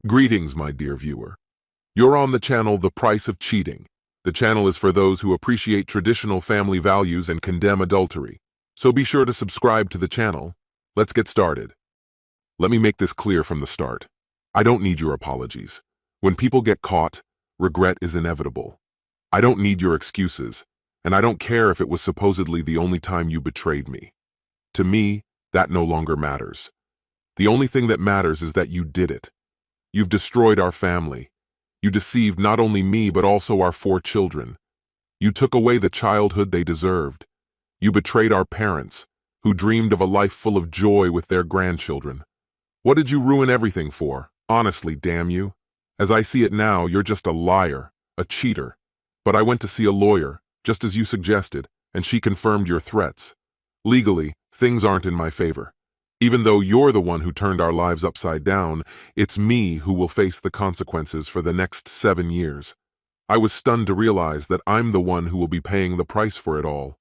Greetings, my dear viewer. You're on the channel The Price of Cheating. The channel is for those who appreciate traditional family values and condemn adultery. So be sure to subscribe to the channel. Let's get started. Let me make this clear from the start. I don't need your apologies. When people get caught, regret is inevitable. I don't need your excuses, and I don't care if it was supposedly the only time you betrayed me. To me, that no longer matters. The only thing that matters is that you did it. You've destroyed our family. You deceived not only me but also our 4 children. You took away the childhood they deserved. You betrayed our parents, who dreamed of a life full of joy with their grandchildren. What did you ruin everything for? Honestly, damn you. As I see it now, you're just a liar, a cheater. But I went to see a lawyer, just as you suggested, and she confirmed your threats. Legally, things aren't in my favor. Even though you're the one who turned our lives upside down, it's me who will face the consequences for the next 7 years. I was stunned to realize that I'm the one who will be paying the price for it all.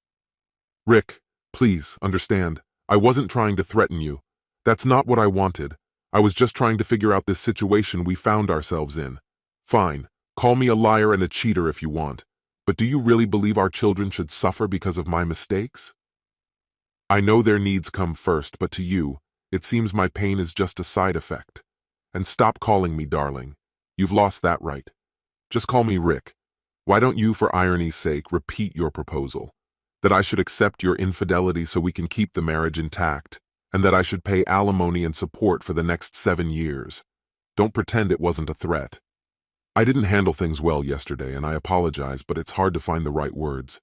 Rick, please, understand, I wasn't trying to threaten you. That's not what I wanted. I was just trying to figure out this situation we found ourselves in. Fine, call me a liar and a cheater if you want, but do you really believe our children should suffer because of my mistakes? I know their needs come first, but to you, it seems my pain is just a side effect. And stop calling me darling. You've lost that right. Just call me Rick. Why don't you, for irony's sake, repeat your proposal? That I should accept your infidelity so we can keep the marriage intact, and that I should pay alimony and support for the next 7 years. Don't pretend it wasn't a threat. I didn't handle things well yesterday, and I apologize, but it's hard to find the right words.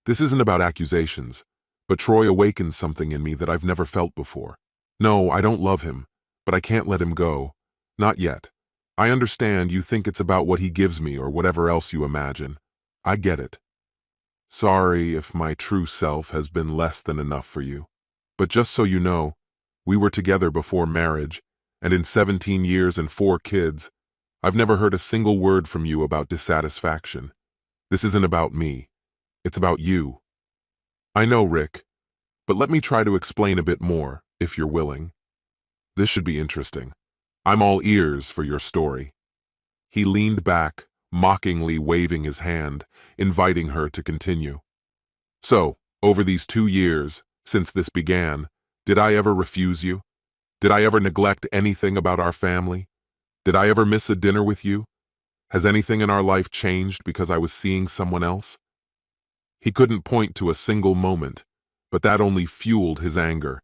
This isn't about accusations. But Troy awakens something in me that I've never felt before. No, I don't love him, but I can't let him go. Not yet. I understand you think it's about what he gives me or whatever else you imagine. I get it. Sorry if my true self has been less than enough for you. But just so you know, we were together before marriage, and in 17 years and 4 kids, I've never heard a single word from you about dissatisfaction. This isn't about me. It's about you. I know, Rick, but let me try to explain a bit more, if you're willing. This should be interesting. I'm all ears for your story. He leaned back, mockingly waving his hand, inviting her to continue. So, over these 2 years, since this began, did I ever refuse you? Did I ever neglect anything about our family? Did I ever miss a dinner with you? Has anything in our life changed because I was seeing someone else? He couldn't point to a single moment, but that only fueled his anger.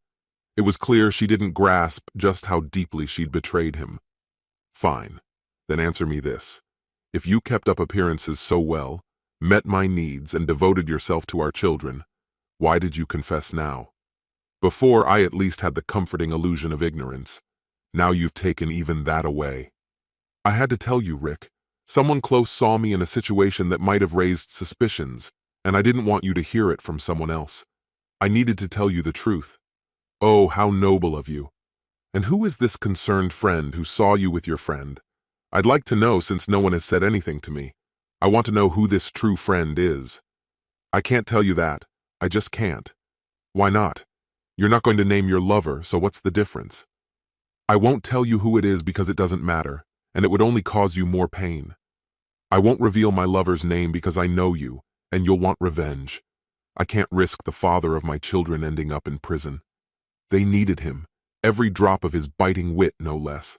It was clear she didn't grasp just how deeply she'd betrayed him. Fine, then answer me this. If you kept up appearances so well, met my needs, and devoted yourself to our children, why did you confess now? Before, I at least had the comforting illusion of ignorance. Now you've taken even that away. I had to tell you, Rick. Someone close saw me in a situation that might have raised suspicions, and I didn't want you to hear it from someone else. I needed to tell you the truth. Oh, how noble of you. And who is this concerned friend who saw you with your friend? I'd like to know, since no one has said anything to me. I want to know who this true friend is. I can't tell you that. I just can't. Why not? You're not going to name your lover, so what's the difference? I won't tell you who it is because it doesn't matter, and it would only cause you more pain. I won't reveal my lover's name because I know you, and you'll want revenge. I can't risk the father of my children ending up in prison. They needed him, every drop of his biting wit, no less.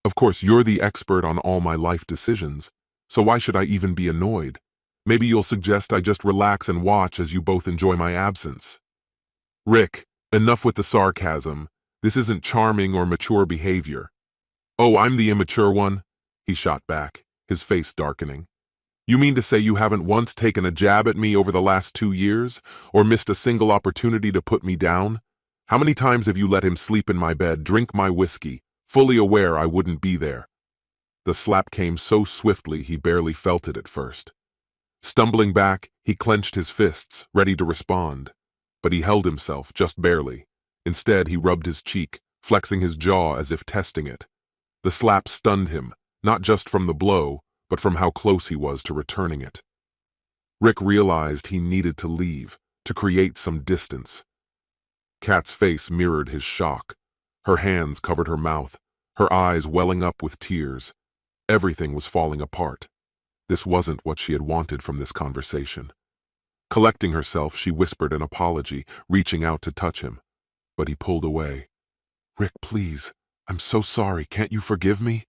Of course, you're the expert on all my life decisions, so why should I even be annoyed? Maybe you'll suggest I just relax and watch as you both enjoy my absence. Rick, enough with the sarcasm. This isn't charming or mature behavior. Oh, I'm the immature one? He shot back, his face darkening. You mean to say you haven't once taken a jab at me over the last 2 years, or missed a single opportunity to put me down? How many times have you let him sleep in my bed, drink my whiskey, fully aware I wouldn't be there? The slap came so swiftly he barely felt it at first. Stumbling back, he clenched his fists, ready to respond. But he held himself, just barely. Instead, he rubbed his cheek, flexing his jaw as if testing it. The slap stunned him, not just from the blow, but from how close he was to returning it. Rick realized he needed to leave, to create some distance. Kat's face mirrored his shock. Her hands covered her mouth, her eyes welling up with tears. Everything was falling apart. This wasn't what she had wanted from this conversation. Collecting herself, she whispered an apology, reaching out to touch him. But he pulled away. "Rick, please. I'm so sorry. Can't you forgive me?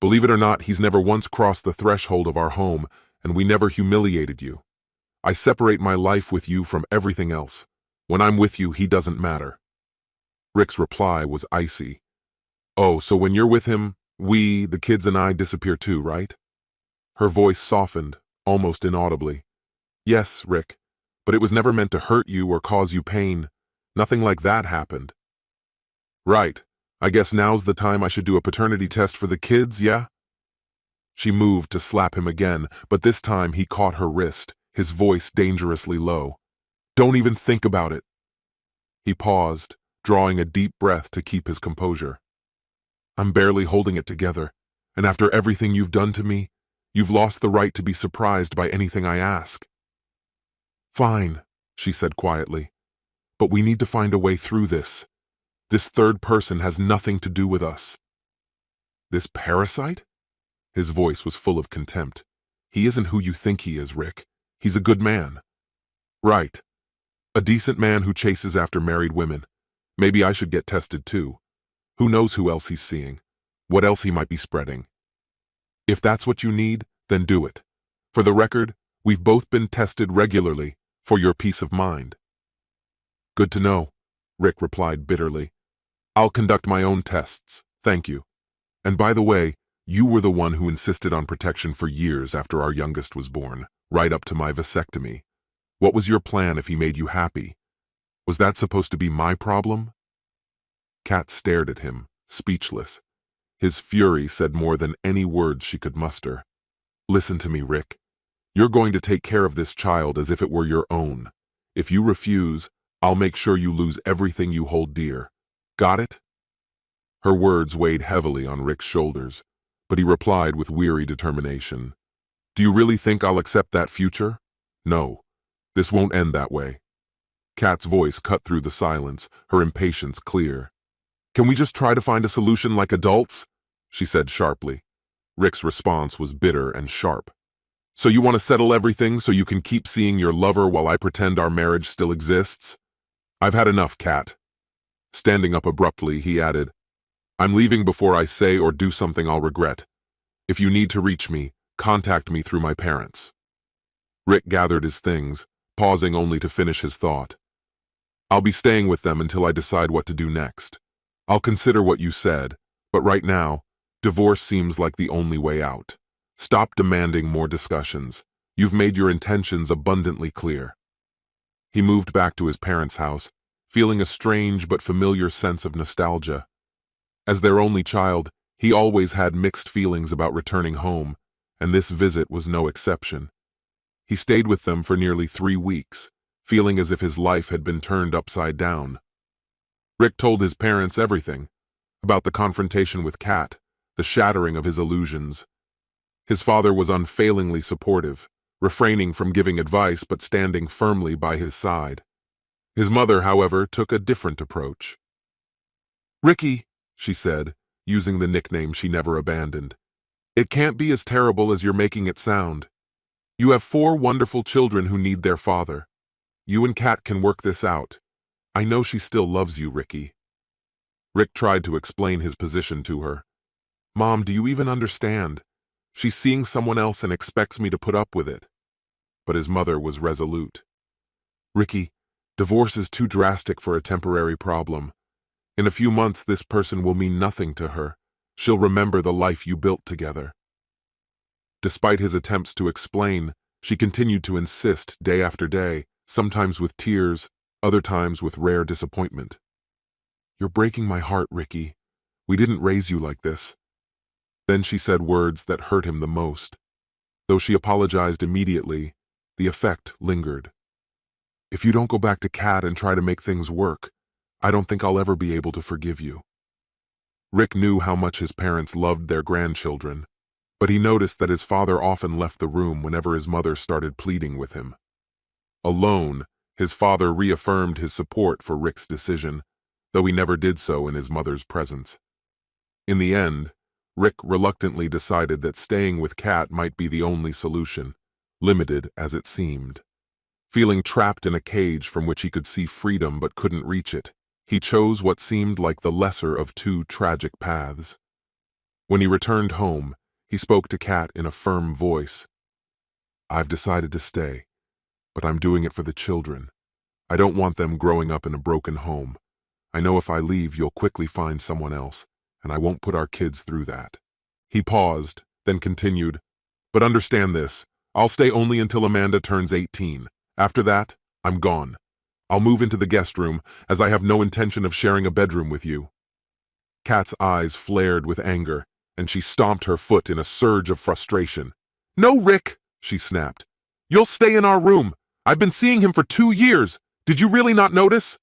Believe it or not, he's never once crossed the threshold of our home, and we never humiliated you. I separate my life with you from everything else. When I'm with you, he doesn't matter." Rick's reply was icy. "Oh, so when you're with him, we, the kids and I, disappear too, right?" Her voice softened, almost inaudibly. "Yes, Rick, but it was never meant to hurt you or cause you pain. Nothing like that happened." "Right. I guess now's the time I should do a paternity test for the kids, yeah?" She moved to slap him again, but this time he caught her wrist, his voice dangerously low. "Don't even think about it." He paused, drawing a deep breath to keep his composure. "I'm barely holding it together, and after everything you've done to me, you've lost the right to be surprised by anything I ask." "Fine," she said quietly, "but we need to find a way through this. This third person has nothing to do with us." "This parasite?" His voice was full of contempt. "He isn't who you think he is, Rick. He's a good man." "Right. A decent man who chases after married women. Maybe I should get tested too. Who knows who else he's seeing? What else he might be spreading? If that's what you need, then do it. For the record, we've both been tested regularly, for your peace of mind." "Good to know," Rick replied bitterly. "I'll conduct my own tests, thank you. And by the way, you were the one who insisted on protection for years after our youngest was born, right up to my vasectomy. What was your plan if he made you happy? Was that supposed to be my problem?" Kat stared at him, speechless. His fury said more than any words she could muster. "Listen to me, Rick. You're going to take care of this child as if it were your own. If you refuse, I'll make sure you lose everything you hold dear. Got it?" Her words weighed heavily on Rick's shoulders, but he replied with weary determination. "Do you really think I'll accept that future? No. This won't end that way." Kat's voice cut through the silence, her impatience clear. "Can we just try to find a solution like adults?" she said sharply. Rick's response was bitter and sharp. "So you want to settle everything so you can keep seeing your lover while I pretend our marriage still exists? I've had enough, Kat." Standing up abruptly, he added, "I'm leaving before I say or do something I'll regret. If you need to reach me, contact me through my parents." Rick gathered his things, pausing only to finish his thought. "I'll be staying with them until I decide what to do next. I'll consider what you said, but right now, divorce seems like the only way out. Stop demanding more discussions. You've made your intentions abundantly clear." He moved back to his parents' house, feeling a strange but familiar sense of nostalgia. As their only child, he always had mixed feelings about returning home, and this visit was no exception. He stayed with them for nearly 3 weeks, feeling as if his life had been turned upside down. Rick told his parents everything, about the confrontation with Kat, the shattering of his illusions. His father was unfailingly supportive, refraining from giving advice but standing firmly by his side. His mother, however, took a different approach. "Ricky," she said, using the nickname she never abandoned, "it can't be as terrible as you're making it sound. You have 4 wonderful children who need their father. You and Kat can work this out. I know she still loves you, Ricky." Rick tried to explain his position to her. "Mom, do you even understand? She's seeing someone else and expects me to put up with it." But his mother was resolute. "Ricky, divorce is too drastic for a temporary problem. In a few months, this person will mean nothing to her. She'll remember the life you built together." Despite his attempts to explain, she continued to insist day after day, sometimes with tears, other times with rare disappointment. "You're breaking my heart, Ricky. We didn't raise you like this." Then she said words that hurt him the most. Though she apologized immediately, the effect lingered. "If you don't go back to Kat and try to make things work, I don't think I'll ever be able to forgive you." Rick knew how much his parents loved their grandchildren, but he noticed that his father often left the room whenever his mother started pleading with him. Alone, his father reaffirmed his support for Rick's decision, though he never did so in his mother's presence. In the end, Rick reluctantly decided that staying with Kat might be the only solution, limited as it seemed. Feeling trapped in a cage from which he could see freedom but couldn't reach it, he chose what seemed like the lesser of two tragic paths. When he returned home, he spoke to Kat in a firm voice. "I've decided to stay, but I'm doing it for the children. I don't want them growing up in a broken home. I know if I leave, you'll quickly find someone else, and I won't put our kids through that." He paused, then continued, "But understand this, I'll stay only until Amanda turns 18. After that, I'm gone. I'll move into the guest room, as I have no intention of sharing a bedroom with you." Kat's eyes flared with anger, and she stomped her foot in a surge of frustration. "No, Rick," she snapped. "You'll stay in our room. I've been seeing him for 2 years. Did you really not notice?"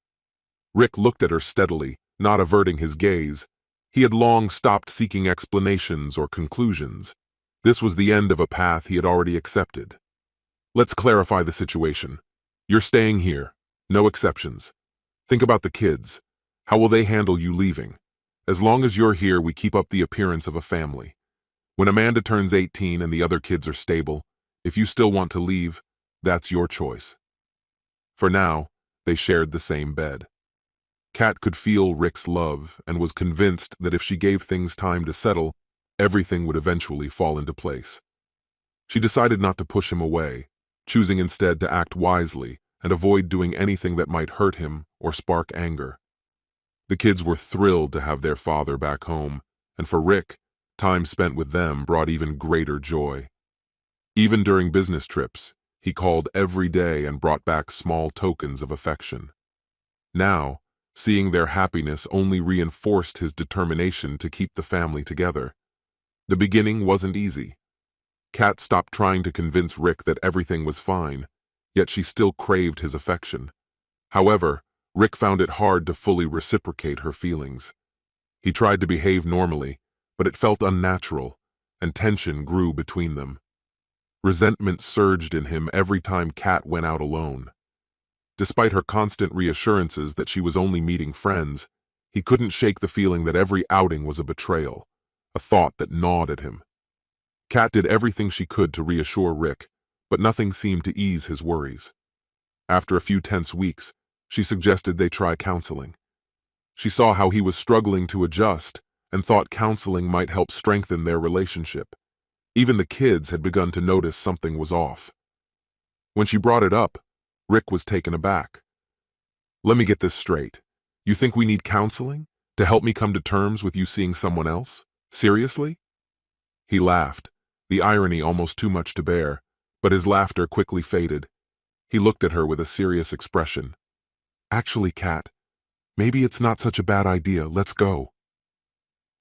Rick looked at her steadily, not averting his gaze. He had long stopped seeking explanations or conclusions. This was the end of a path he had already accepted. "Let's clarify the situation. You're staying here. No exceptions. Think about the kids. How will they handle you leaving? As long as you're here, we keep up the appearance of a family. When Amanda turns 18 and the other kids are stable, if you still want to leave, that's your choice." For now, they shared the same bed. Kat could feel Rick's love and was convinced that if she gave things time to settle, everything would eventually fall into place. She decided not to push him away, choosing instead to act wisely and avoid doing anything that might hurt him or spark anger. The kids were thrilled to have their father back home, and for Rick, time spent with them brought even greater joy. Even during business trips, he called every day and brought back small tokens of affection. Now, seeing their happiness only reinforced his determination to keep the family together. The beginning wasn't easy. Kat stopped trying to convince Rick that everything was fine, yet she still craved his affection. However, Rick found it hard to fully reciprocate her feelings. He tried to behave normally, but it felt unnatural, and tension grew between them. Resentment surged in him every time Kat went out alone. Despite her constant reassurances that she was only meeting friends, he couldn't shake the feeling that every outing was a betrayal, a thought that gnawed at him. Kat did everything she could to reassure Rick, but nothing seemed to ease his worries. After a few tense weeks, she suggested they try counseling. She saw how he was struggling to adjust and thought counseling might help strengthen their relationship. Even the kids had begun to notice something was off. When she brought it up, Rick was taken aback. "Let me get this straight. You think we need counseling to help me come to terms with you seeing someone else? Seriously?" He laughed, the irony almost too much to bear, but his laughter quickly faded. He looked at her with a serious expression. "Actually, Kat, maybe it's not such a bad idea. Let's go."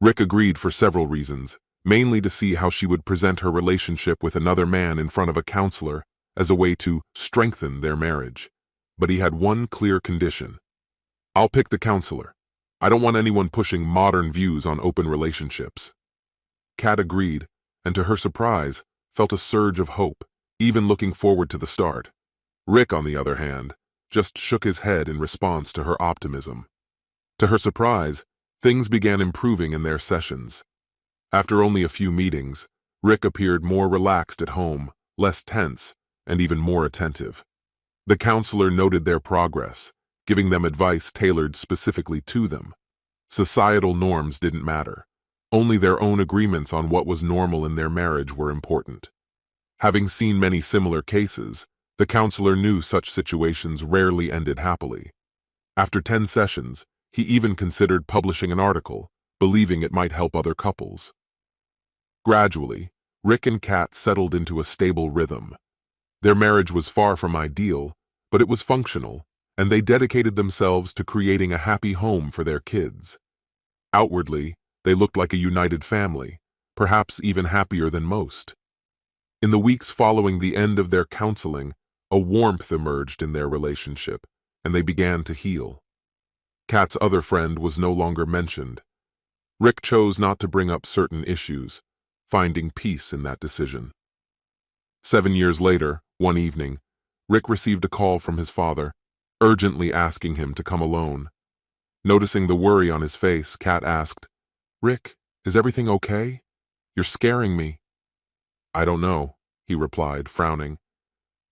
Rick agreed for several reasons, mainly to see how she would present her relationship with another man in front of a counselor as a way to strengthen their marriage. But he had one clear condition. "I'll pick the counselor. I don't want anyone pushing modern views on open relationships." Kat agreed, and to her surprise, felt a surge of hope, even looking forward to the start. Rick, on the other hand, just shook his head in response to her optimism. To her surprise, things began improving in their sessions. After only a few meetings, Rick appeared more relaxed at home, less tense, and even more attentive. The counselor noted their progress, giving them advice tailored specifically to them. Societal norms didn't matter. Only their own agreements on what was normal in their marriage were important. Having seen many similar cases, the counselor knew such situations rarely ended happily. After 10 sessions, he even considered publishing an article, believing it might help other couples. Gradually, Rick and Kat settled into a stable rhythm. Their marriage was far from ideal, but it was functional, and they dedicated themselves to creating a happy home for their kids. Outwardly, they looked like a united family, perhaps even happier than most. In the weeks following the end of their counseling, a warmth emerged in their relationship, and they began to heal. Kat's other friend was no longer mentioned. Rick chose not to bring up certain issues, finding peace in that decision. 7 years later, one evening, Rick received a call from his father, urgently asking him to come alone. Noticing the worry on his face, Kat asked, "Rick, Is everything okay? You're scaring me." "I don't know," he replied, frowning.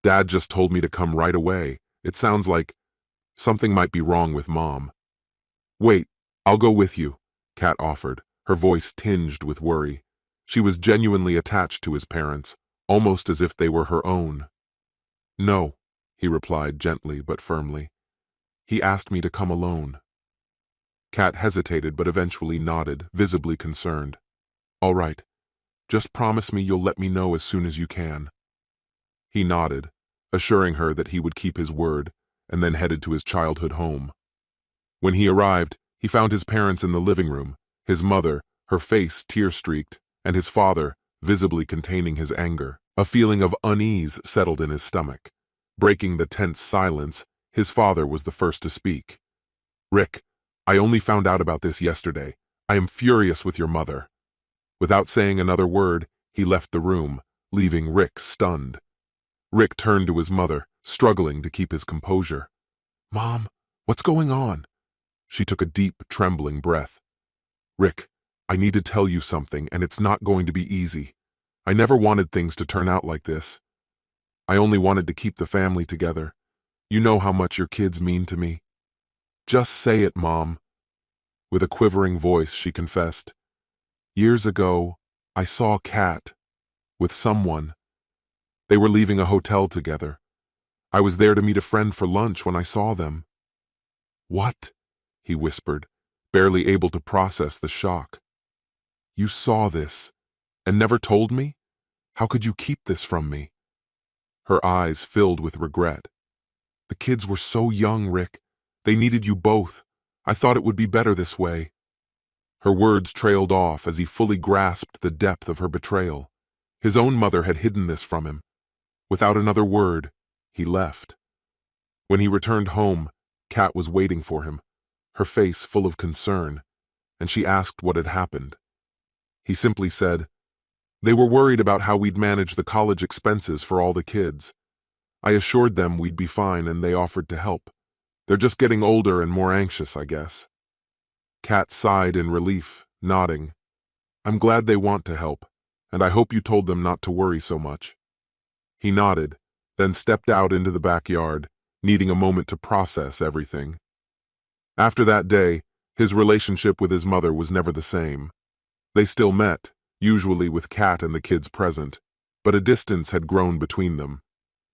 "Dad just told me to come right away. It sounds like something might be wrong with Mom." "Wait, I'll go with you," Kat offered, her voice tinged with worry. She was genuinely attached to his parents, almost as if they were her own. "No," he replied gently but firmly. "He asked me to come alone." Kat hesitated but eventually nodded, visibly concerned. "All right. Just promise me you'll let me know as soon as you can." He nodded, assuring her that he would keep his word, and then headed to his childhood home. When he arrived, he found his parents in the living room, his mother, her face tear-streaked, and his father, visibly containing his anger. A feeling of unease settled in his stomach. Breaking the tense silence, his father was the first to speak. "Rick, I only found out about this yesterday. I am furious with your mother." Without saying another word, he left the room, leaving Rick stunned. Rick turned to his mother, struggling to keep his composure. "Mom, what's going on?" She took a deep, trembling breath. "Rick, I need to tell you something, and it's not going to be easy. I never wanted things to turn out like this. I only wanted to keep the family together. You know how much your kids mean to me." "Just say it, Mom." With a quivering voice, she confessed. "Years ago, I saw Kat with someone. They were leaving a hotel together. I was there to meet a friend for lunch when I saw them." "What?" he whispered, barely able to process the shock. "You saw this and never told me? How could you keep this from me?" Her eyes filled with regret. "The kids were so young, Rick. They needed you both. I thought it would be better this way." Her words trailed off as he fully grasped the depth of her betrayal. His own mother had hidden this from him. Without another word, he left. When he returned home, Kat was waiting for him, her face full of concern, and she asked what had happened. He simply said, "They were worried about how we'd manage the college expenses for all the kids. I assured them we'd be fine and they offered to help. They're just getting older and more anxious, I guess." Kat sighed in relief, nodding. "I'm glad they want to help, and I hope you told them not to worry so much." He nodded, then stepped out into the backyard, needing a moment to process everything. After that day, his relationship with his mother was never the same. They still met, usually with Kat and the kids present, but a distance had grown between them.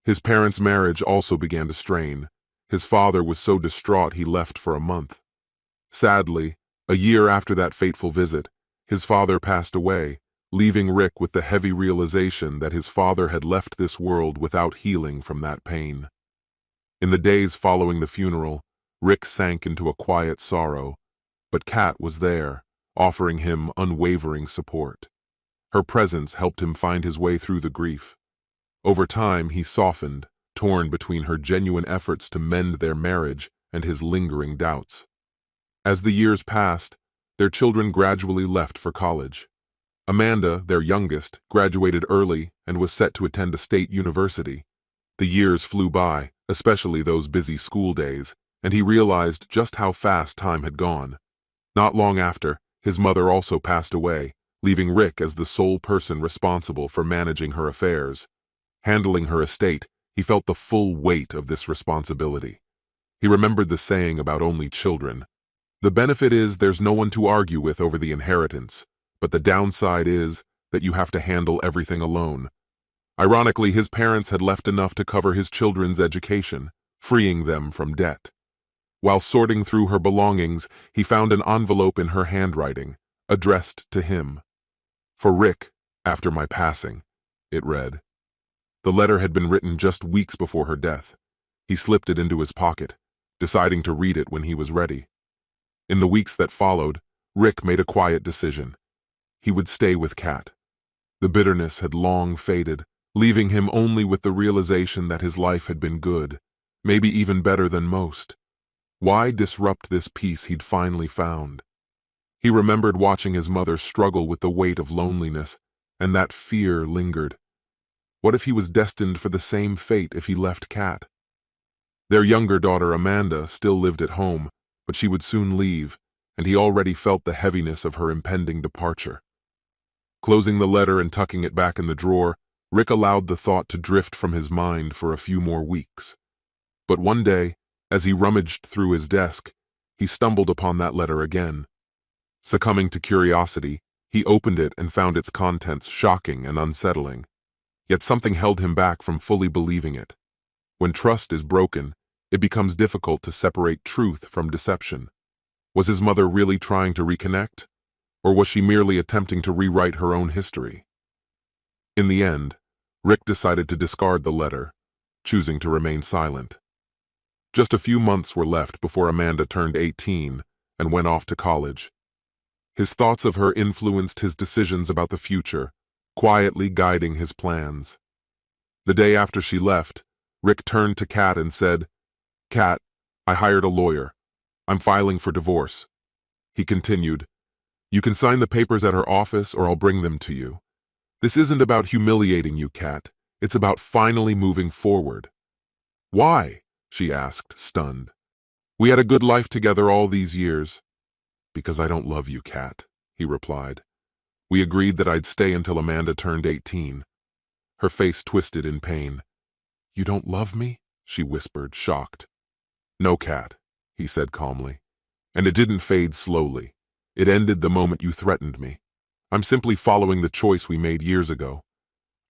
His parents' marriage also began to strain. His father was so distraught he left for a month. Sadly, a year after that fateful visit, his father passed away, leaving Rick with the heavy realization that his father had left this world without healing from that pain. In the days following the funeral, Rick sank into a quiet sorrow, but Kat was there, offering him unwavering support. Her presence helped him find his way through the grief. Over time, he softened, torn between her genuine efforts to mend their marriage and his lingering doubts. As the years passed, their children gradually left for college. Amanda, their youngest, graduated early and was set to attend a state university. The years flew by, especially those busy school days, and he realized just how fast time had gone. Not long after, his mother also passed away, leaving Rick as the sole person responsible for managing her affairs. Handling her estate, he felt the full weight of this responsibility. He remembered the saying about only children. The benefit is there's no one to argue with over the inheritance, but the downside is that you have to handle everything alone. Ironically, his parents had left enough to cover his children's education, freeing them from debt. While sorting through her belongings, he found an envelope in her handwriting, addressed to him. "For Rick, after my passing," it read. The letter had been written just weeks before her death. He slipped it into his pocket, deciding to read it when he was ready. In the weeks that followed, Rick made a quiet decision. He would stay with Kat. The bitterness had long faded, leaving him only with the realization that his life had been good, maybe even better than most. Why disrupt this peace he'd finally found? He remembered watching his mother struggle with the weight of loneliness, and that fear lingered. What if he was destined for the same fate if he left Kat? Their younger daughter, Amanda, still lived at home, but she would soon leave, and he already felt the heaviness of her impending departure. Closing the letter and tucking it back in the drawer, Rick allowed the thought to drift from his mind for a few more weeks. But one day, as he rummaged through his desk, he stumbled upon that letter again. Succumbing to curiosity, he opened it and found its contents shocking and unsettling. Yet something held him back from fully believing it. When trust is broken, it becomes difficult to separate truth from deception. Was his mother really trying to reconnect? Or was she merely attempting to rewrite her own history? In the end, Rick decided to discard the letter, choosing to remain silent. Just a few months were left before Amanda turned 18 and went off to college. His thoughts of her influenced his decisions about the future, quietly guiding his plans. The day after she left, Rick turned to Kat and said, "Kat, I hired a lawyer. I'm filing for divorce." He continued, "You can sign the papers at her office or I'll bring them to you. This isn't about humiliating you, Kat. It's about finally moving forward." "Why?" she asked, stunned. "We had a good life together all these years." "Because I don't love you, Kat," he replied. "We agreed that I'd stay until Amanda turned 18. Her face twisted in pain. "You don't love me?" she whispered, shocked. "No, Kat," he said calmly. "And it didn't fade slowly. It ended the moment you threatened me. I'm simply following the choice we made years ago.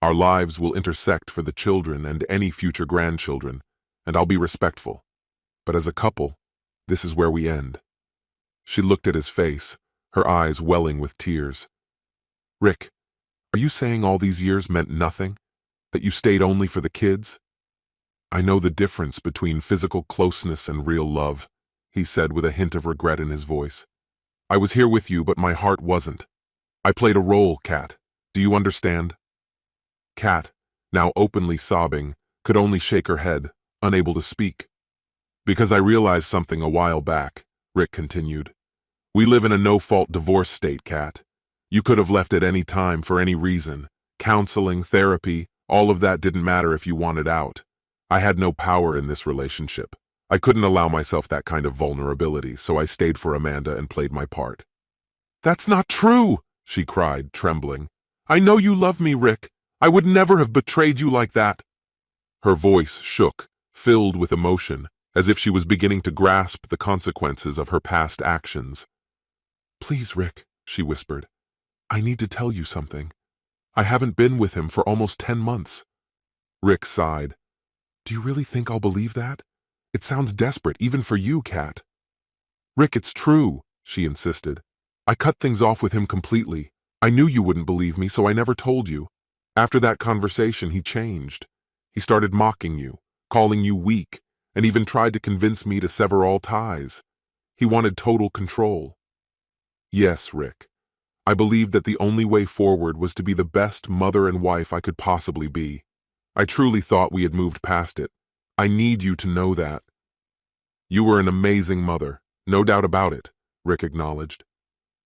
Our lives will intersect for the children and any future grandchildren, and I'll be respectful. But as a couple, this is where we end." She looked at his face, her eyes welling with tears. "Rick, are you saying all these years meant nothing? That you stayed only for the kids?" "I know the difference between physical closeness and real love," he said with a hint of regret in his voice. "I was here with you, but my heart wasn't. I played a role, Kat. Do you understand?" Kat, now openly sobbing, could only shake her head, unable to speak. "Because I realized something a while back," Rick continued. "We live in a no-fault divorce state, Kat. You could have left at any time for any reason. Counseling, therapy, all of that didn't matter if you wanted out. I had no power in this relationship. I couldn't allow myself that kind of vulnerability, so I stayed for Amanda and played my part." "That's not true!" she cried, trembling. "I know you love me, Rick. I would never have betrayed you like that." Her voice shook, filled with emotion, as if she was beginning to grasp the consequences of her past actions. "Please, Rick," she whispered. "I need to tell you something. I haven't been with him for almost 10 months. Rick sighed. "Do you really think I'll believe that? It sounds desperate, even for you, Kat." "Rick, it's true," she insisted. "I cut things off with him completely. I knew you wouldn't believe me, so I never told you. After that conversation, he changed. He started mocking you, calling you weak, and even tried to convince me to sever all ties. He wanted total control." "Yes, Rick. I believed that the only way forward was to be the best mother and wife I could possibly be. I truly thought we had moved past it. I need you to know that." "You were an amazing mother, no doubt about it," Rick acknowledged.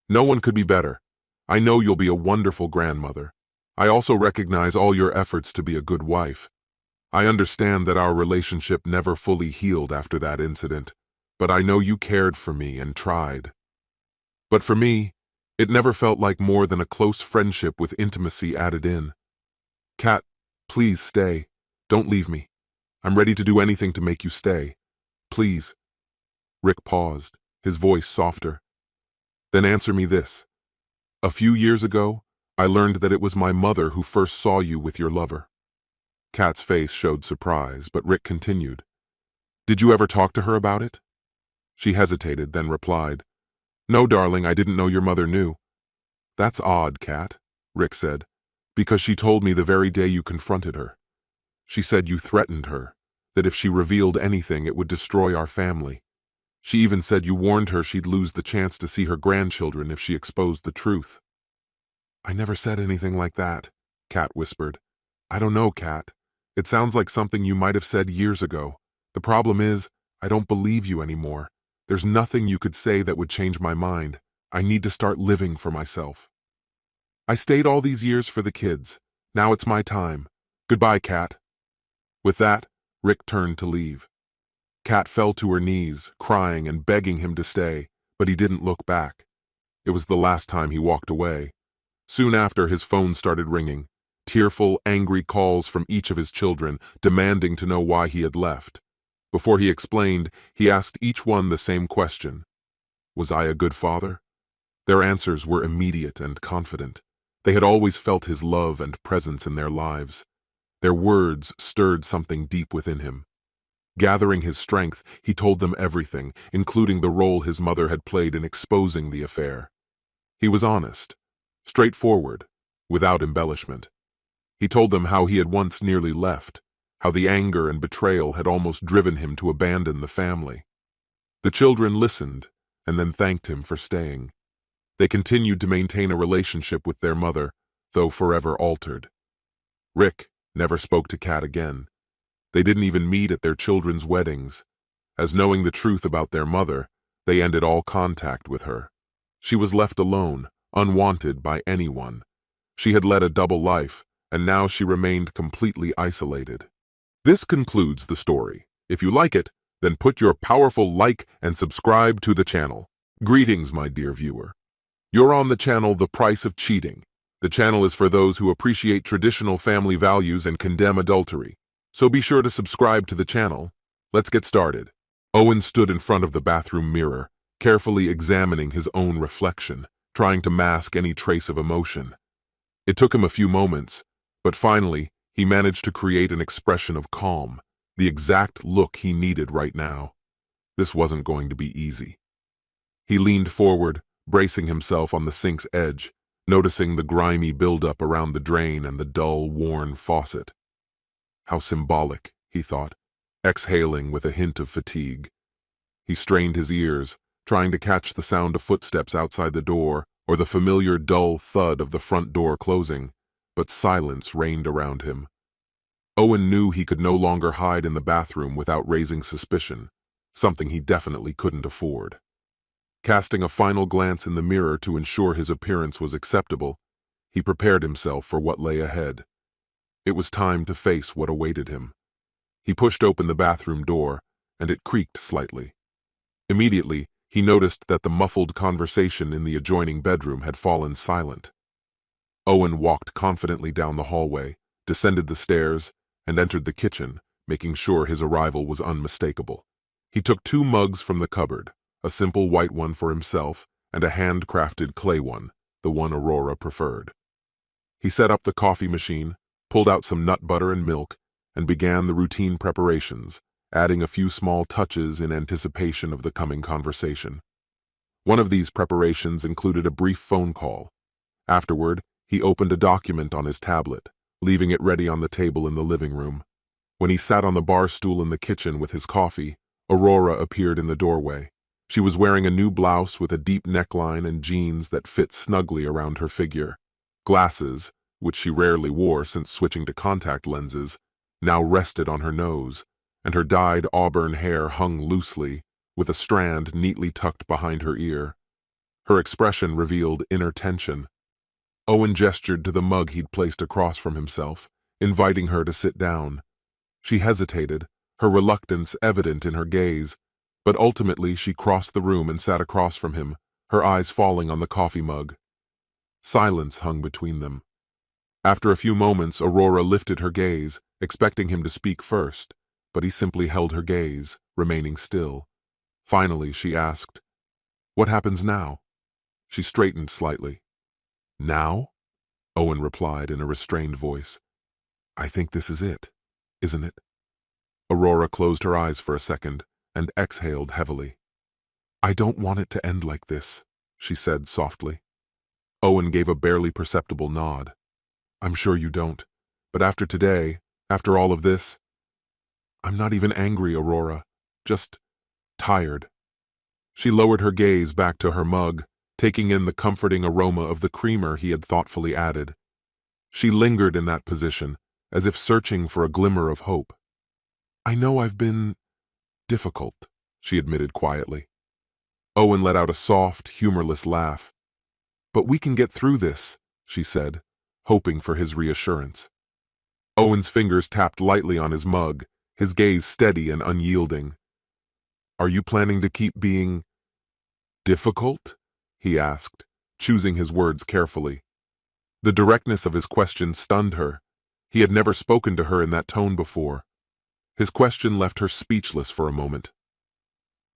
"No one could be better. I know you'll be a wonderful grandmother. I also recognize all your efforts to be a good wife. I understand that our relationship never fully healed after that incident, but I know you cared for me and tried. But for me, it never felt like more than a close friendship with intimacy added in. Kat, please stay. Don't leave me. I'm ready to do anything to make you stay. Please." Rick paused, his voice softer. "Then answer me this. A few years ago, I learned that it was my mother who first saw you with your lover." Kat's face showed surprise, but Rick continued. "Did you ever talk to her about it?" She hesitated, then replied, "No, darling, I didn't know your mother knew." "That's odd, Kat," Rick said, "because she told me the very day you confronted her. She said you threatened her, that if she revealed anything it would destroy our family. She even said you warned her she'd lose the chance to see her grandchildren if she exposed the truth." "I never said anything like that," Kat whispered. "I don't know, Kat. It sounds like something you might have said years ago. The problem is, I don't believe you anymore. There's nothing you could say that would change my mind. I need to start living for myself. I stayed all these years for the kids. Now it's my time. Goodbye, Kat." With that, Rick turned to leave. Kat fell to her knees, crying and begging him to stay, But he didn't look back. It was the last time he walked away. Soon after, his phone started ringing. Tearful, angry calls from each of his children, demanding to know why he had left. Before he explained, he asked each one the same question. Was I a good father? Their answers were immediate and confident. They had always felt his love and presence in their lives. Their words stirred something deep within him. Gathering his strength, he told them everything, including the role his mother had played in exposing the affair. He was honest, straightforward, without embellishment. He told them how he had once nearly left, how the anger and betrayal had almost driven him to abandon the family. The children listened, and then thanked him for staying. They continued to maintain a relationship with their mother, though forever altered. Rick never spoke to Kat again. They didn't even meet at their children's weddings. As knowing the truth about their mother, they ended all contact with her. She was left alone, unwanted by anyone. She had led a double life, and now she remained completely isolated. This concludes the story. If you like it, then put your powerful like and subscribe to the channel. Greetings, my dear viewer. You're on the channel The Price of Cheating. The channel is for those who appreciate traditional family values and condemn adultery. So be sure to subscribe to the channel. Let's get started. Owen stood in front of the bathroom mirror, carefully examining his own reflection, trying to mask any trace of emotion. It took him a few moments, but finally, he managed to create an expression of calm, the exact look he needed right now. This wasn't going to be easy. He leaned forward, bracing himself on the sink's edge, noticing the grimy buildup around the drain and the dull, worn faucet. How symbolic, he thought, exhaling with a hint of fatigue. He strained his ears, trying to catch the sound of footsteps outside the door or the familiar dull thud of the front door closing, but silence reigned around him. Owen knew he could no longer hide in the bathroom without raising suspicion, something he definitely couldn't afford. Casting a final glance in the mirror to ensure his appearance was acceptable, he prepared himself for what lay ahead. It was time to face what awaited him. He pushed open the bathroom door, and it creaked slightly. Immediately, he noticed that the muffled conversation in the adjoining bedroom had fallen silent. Owen walked confidently down the hallway, descended the stairs, and entered the kitchen, making sure his arrival was unmistakable. He took 2 mugs from the cupboard, a simple white one for himself and a handcrafted clay one, the one Aurora preferred. He set up the coffee machine, pulled out some nut butter and milk, and began the routine preparations, adding a few small touches in anticipation of the coming conversation. One of these preparations included a brief phone call. Afterward, he opened a document on his tablet, leaving it ready on the table in the living room. When he sat on the bar stool in the kitchen with his coffee, Aurora appeared in the doorway. She was wearing a new blouse with a deep neckline and jeans that fit snugly around her figure. Glasses, which she rarely wore since switching to contact lenses, now rested on her nose, and her dyed auburn hair hung loosely, with a strand neatly tucked behind her ear. Her expression revealed inner tension. Owen gestured to the mug he'd placed across from himself, inviting her to sit down. She hesitated, her reluctance evident in her gaze, but ultimately she crossed the room and sat across from him, her eyes falling on the coffee mug. Silence hung between them. After a few moments, Aurora lifted her gaze, expecting him to speak first, but he simply held her gaze, remaining still. Finally, she asked, "What happens now?" She straightened slightly. "Now?" Owen replied in a restrained voice. "I think this is it, isn't it?" Aurora closed her eyes for a second and exhaled heavily. "I don't want it to end like this," she said softly. Owen gave a barely perceptible nod. "I'm sure you don't, but after today, after all of this, I'm not even angry, Aurora, just tired." She lowered her gaze back to her mug, taking in the comforting aroma of the creamer he had thoughtfully added. She lingered in that position, as if searching for a glimmer of hope. "I know I've been difficult," she admitted quietly. Owen let out a soft, humorless laugh. "But we can get through this," she said, hoping for his reassurance. Owen's fingers tapped lightly on his mug, his gaze steady and unyielding. "Are you planning to keep being Difficult? He asked, choosing his words carefully. The directness of his question stunned her. He had never spoken to her in that tone before. His question left her speechless for a moment.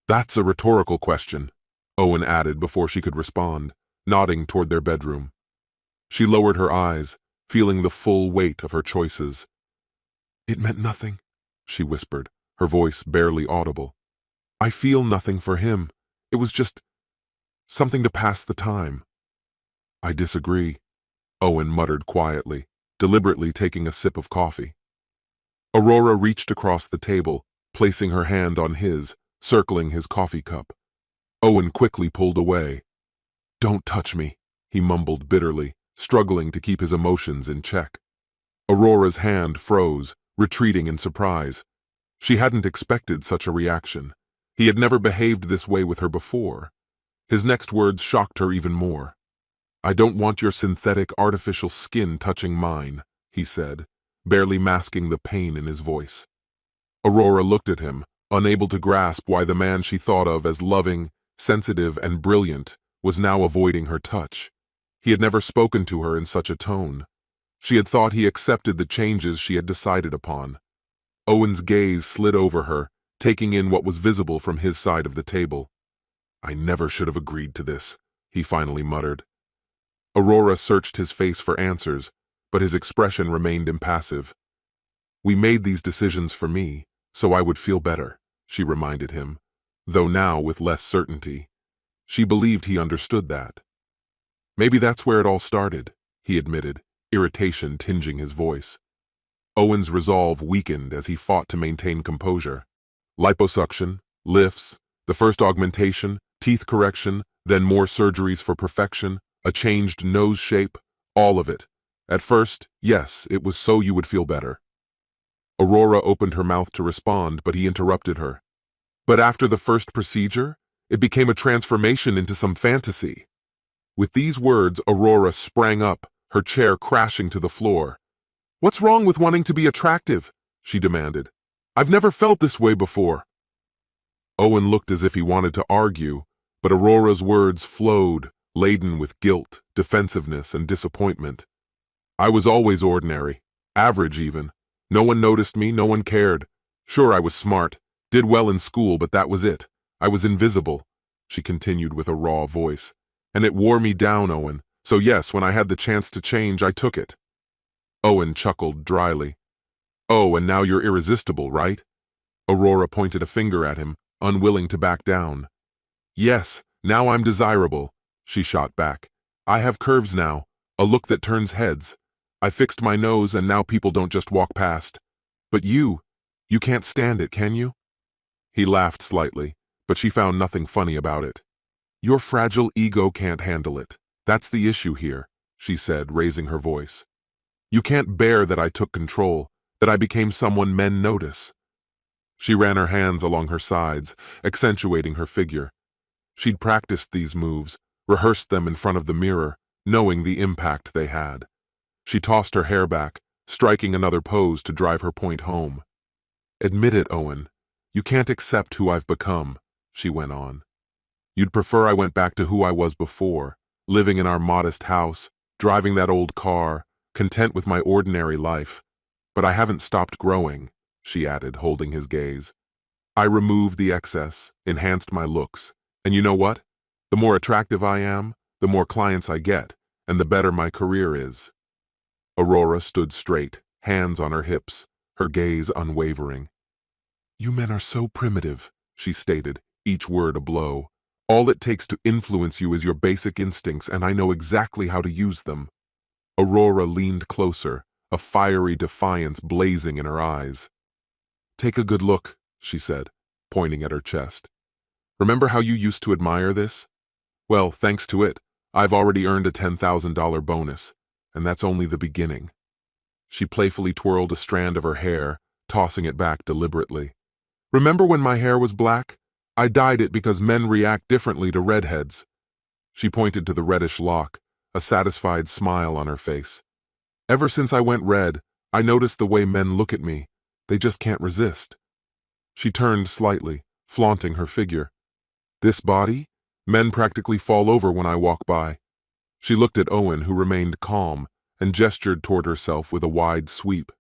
That's a rhetorical question, Owen added before she could respond, nodding toward their bedroom. She lowered her eyes, feeling the full weight of her choices. It meant nothing, she whispered, her voice barely audible. I feel nothing for him. It was just something to pass the time. I disagree, Owen muttered quietly, deliberately taking a sip of coffee. Aurora reached across the table, placing her hand on his, circling his coffee cup. Owen quickly pulled away. Don't touch me, he mumbled bitterly, struggling to keep his emotions in check. Aurora's hand froze, retreating in surprise. She hadn't expected such a reaction. He had never behaved this way with her before. His next words shocked her even more. I don't want your synthetic, artificial skin touching mine, he said, barely masking the pain in his voice. Aurora looked at him, unable to grasp why the man she thought of as loving, sensitive, and brilliant was now avoiding her touch. He had never spoken to her in such a tone. She had thought he accepted the changes she had decided upon. Owen's gaze slid over her, taking in what was visible from his side of the table. I never should have agreed to this, he finally muttered. Aurora searched his face for answers, but his expression remained impassive. We made these decisions for me, so I would feel better, she reminded him, though now with less certainty. She believed he understood that. Maybe that's where it all started, he admitted, irritation tinging his voice. Owen's resolve weakened as he fought to maintain composure. Liposuction, lifts, the first augmentation, teeth correction, then more surgeries for perfection, a changed nose shape, all of it. At first, yes, it was so you would feel better. Aurora opened her mouth to respond, but he interrupted her. But after the first procedure, it became a transformation into some fantasy. With these words, Aurora sprang up, her chair crashing to the floor. What's wrong with wanting to be attractive? She demanded. I've never felt this way before. Owen looked as if he wanted to argue, but Aurora's words flowed, laden with guilt, defensiveness, and disappointment. I was always ordinary, average even. No one noticed me, no one cared. Sure, I was smart, did well in school, but that was it. I was invisible, she continued with a raw voice. And it wore me down, Owen. So yes, when I had the chance to change, I took it. Owen chuckled dryly. Oh, and now you're irresistible, right? Aurora pointed a finger at him, unwilling to back down. Yes, now I'm desirable, she shot back. I have curves now, a look that turns heads. I fixed my nose and now people don't just walk past. But you can't stand it, can you? He laughed slightly, but she found nothing funny about it. Your fragile ego can't handle it. That's the issue here, she said, raising her voice. You can't bear that I took control, that I became someone men notice. She ran her hands along her sides, accentuating her figure. She'd practiced these moves, rehearsed them in front of the mirror, knowing the impact they had. She tossed her hair back, striking another pose to drive her point home. Admit it, Owen. You can't accept who I've become, she went on. You'd prefer I went back to who I was before, living in our modest house, driving that old car, content with my ordinary life. But I haven't stopped growing, she added, holding his gaze. I removed the excess, enhanced my looks, and you know what? The more attractive I am, the more clients I get, and the better my career is. Aurora stood straight, hands on her hips, her gaze unwavering. You men are so primitive, she stated, each word a blow. All it takes to influence you is your basic instincts, and I know exactly how to use them. Aurora leaned closer, a fiery defiance blazing in her eyes. Take a good look, she said, pointing at her chest. Remember how you used to admire this? Well, thanks to it, I've already earned a $10,000 bonus, and that's only the beginning. She playfully twirled a strand of her hair, tossing it back deliberately. Remember when my hair was black? I dyed it because men react differently to redheads. She pointed to the reddish lock, a satisfied smile on her face. Ever since I went red, I noticed the way men look at me. They just can't resist. She turned slightly, flaunting her figure. This body? Men practically fall over when I walk by." She looked at Owen, who remained calm, and gestured toward herself with a wide sweep.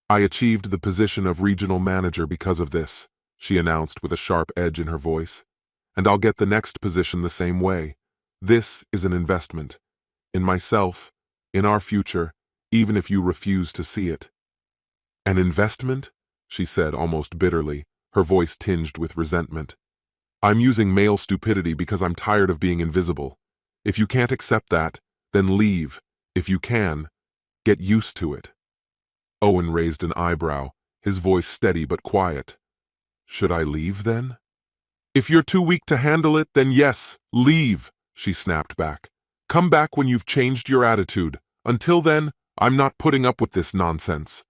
"I achieved the position of regional manager because of this," she announced with a sharp edge in her voice. "And I'll get the next position the same way. This is an investment. In myself, in our future, even if you refuse to see it." "An investment?" she said almost bitterly, her voice tinged with resentment. "I'm using male stupidity because I'm tired of being invisible. If you can't accept that, then leave. If you can, get used to it." Owen raised an eyebrow, his voice steady but quiet. "Should I leave, then?" "If you're too weak to handle it, then yes, leave," she snapped back. "Come back when you've changed your attitude. Until then, I'm not putting up with this nonsense."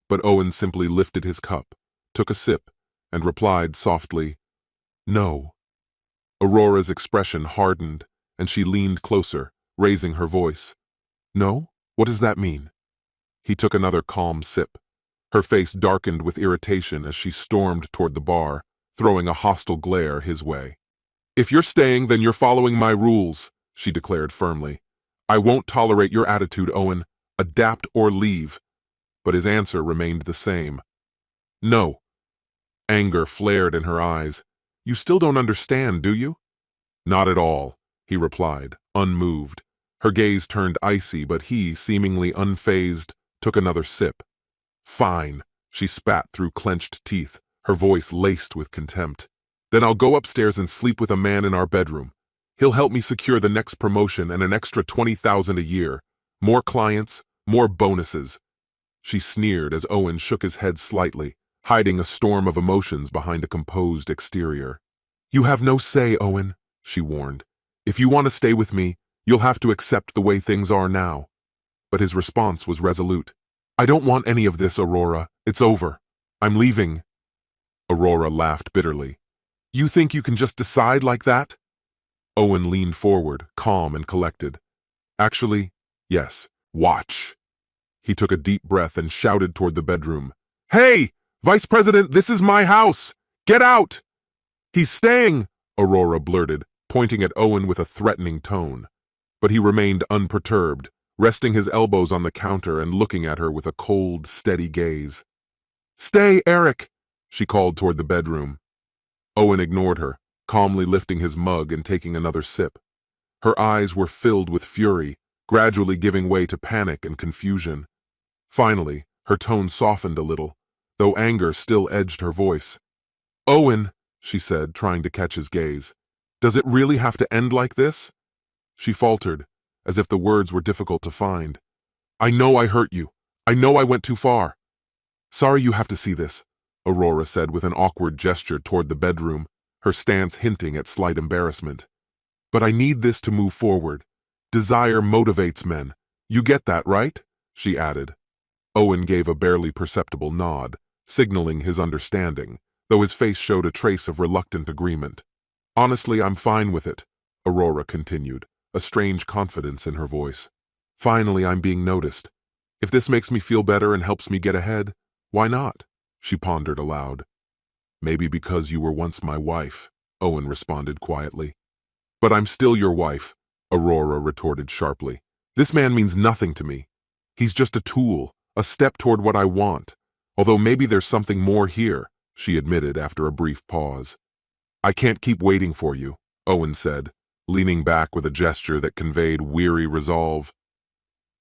But Owen simply lifted his cup, took a sip, and replied softly, "No." Aurora's expression hardened, and she leaned closer, raising her voice. "No? What does that mean?" He took another calm sip. Her face darkened with irritation as she stormed toward the bar, throwing a hostile glare his way. "If you're staying, then you're following my rules," she declared firmly. "I won't tolerate your attitude, Owen. Adapt or leave." But his answer remained the same. "No." Anger flared in her eyes. "You still don't understand, do you?" "Not at all," he replied, unmoved. Her gaze turned icy, but he, seemingly unfazed, took another sip. "Fine," she spat through clenched teeth, her voice laced with contempt. "Then I'll go upstairs and sleep with a man in our bedroom. He'll help me secure the next promotion and an extra 20,000 a year. More clients, more bonuses." She sneered as Owen shook his head slightly, hiding a storm of emotions behind a composed exterior. "You have no say, Owen," she warned. "If you want to stay with me, you'll have to accept the way things are now." But his response was resolute. "I don't want any of this, Aurora. It's over. I'm leaving." Aurora laughed bitterly. "You think you can just decide like that?" Owen leaned forward, calm and collected. "Actually, yes. Watch." He took a deep breath and shouted toward the bedroom. "Hey, Vice President, this is my house! Get out!" "He's staying," Aurora blurted, pointing at Owen with a threatening tone. But he remained unperturbed, resting his elbows on the counter and looking at her with a cold, steady gaze. "Stay, Eric," she called toward the bedroom. Owen ignored her, calmly lifting his mug and taking another sip. Her eyes were filled with fury, gradually giving way to panic and confusion. Finally, her tone softened a little, though anger still edged her voice. "Owen," she said, trying to catch his gaze, "does it really have to end like this?" She faltered, as if the words were difficult to find. "I know I hurt you. I know I went too far." "Sorry you have to see this," Aurora said with an awkward gesture toward the bedroom, her stance hinting at slight embarrassment. "But I need this to move forward. Desire motivates men. You get that, right?" she added. Owen gave a barely perceptible nod, signaling his understanding, though his face showed a trace of reluctant agreement. "Honestly, I'm fine with it," Aurora continued, a strange confidence in her voice. "Finally, I'm being noticed. If this makes me feel better and helps me get ahead, why not?" she pondered aloud. "Maybe because you were once my wife," Owen responded quietly. "But I'm still your wife," Aurora retorted sharply. "This man means nothing to me. He's just a tool, a step toward what I want. Although maybe there's something more here," she admitted after a brief pause. "I can't keep waiting for you," Owen said, leaning back with a gesture that conveyed weary resolve.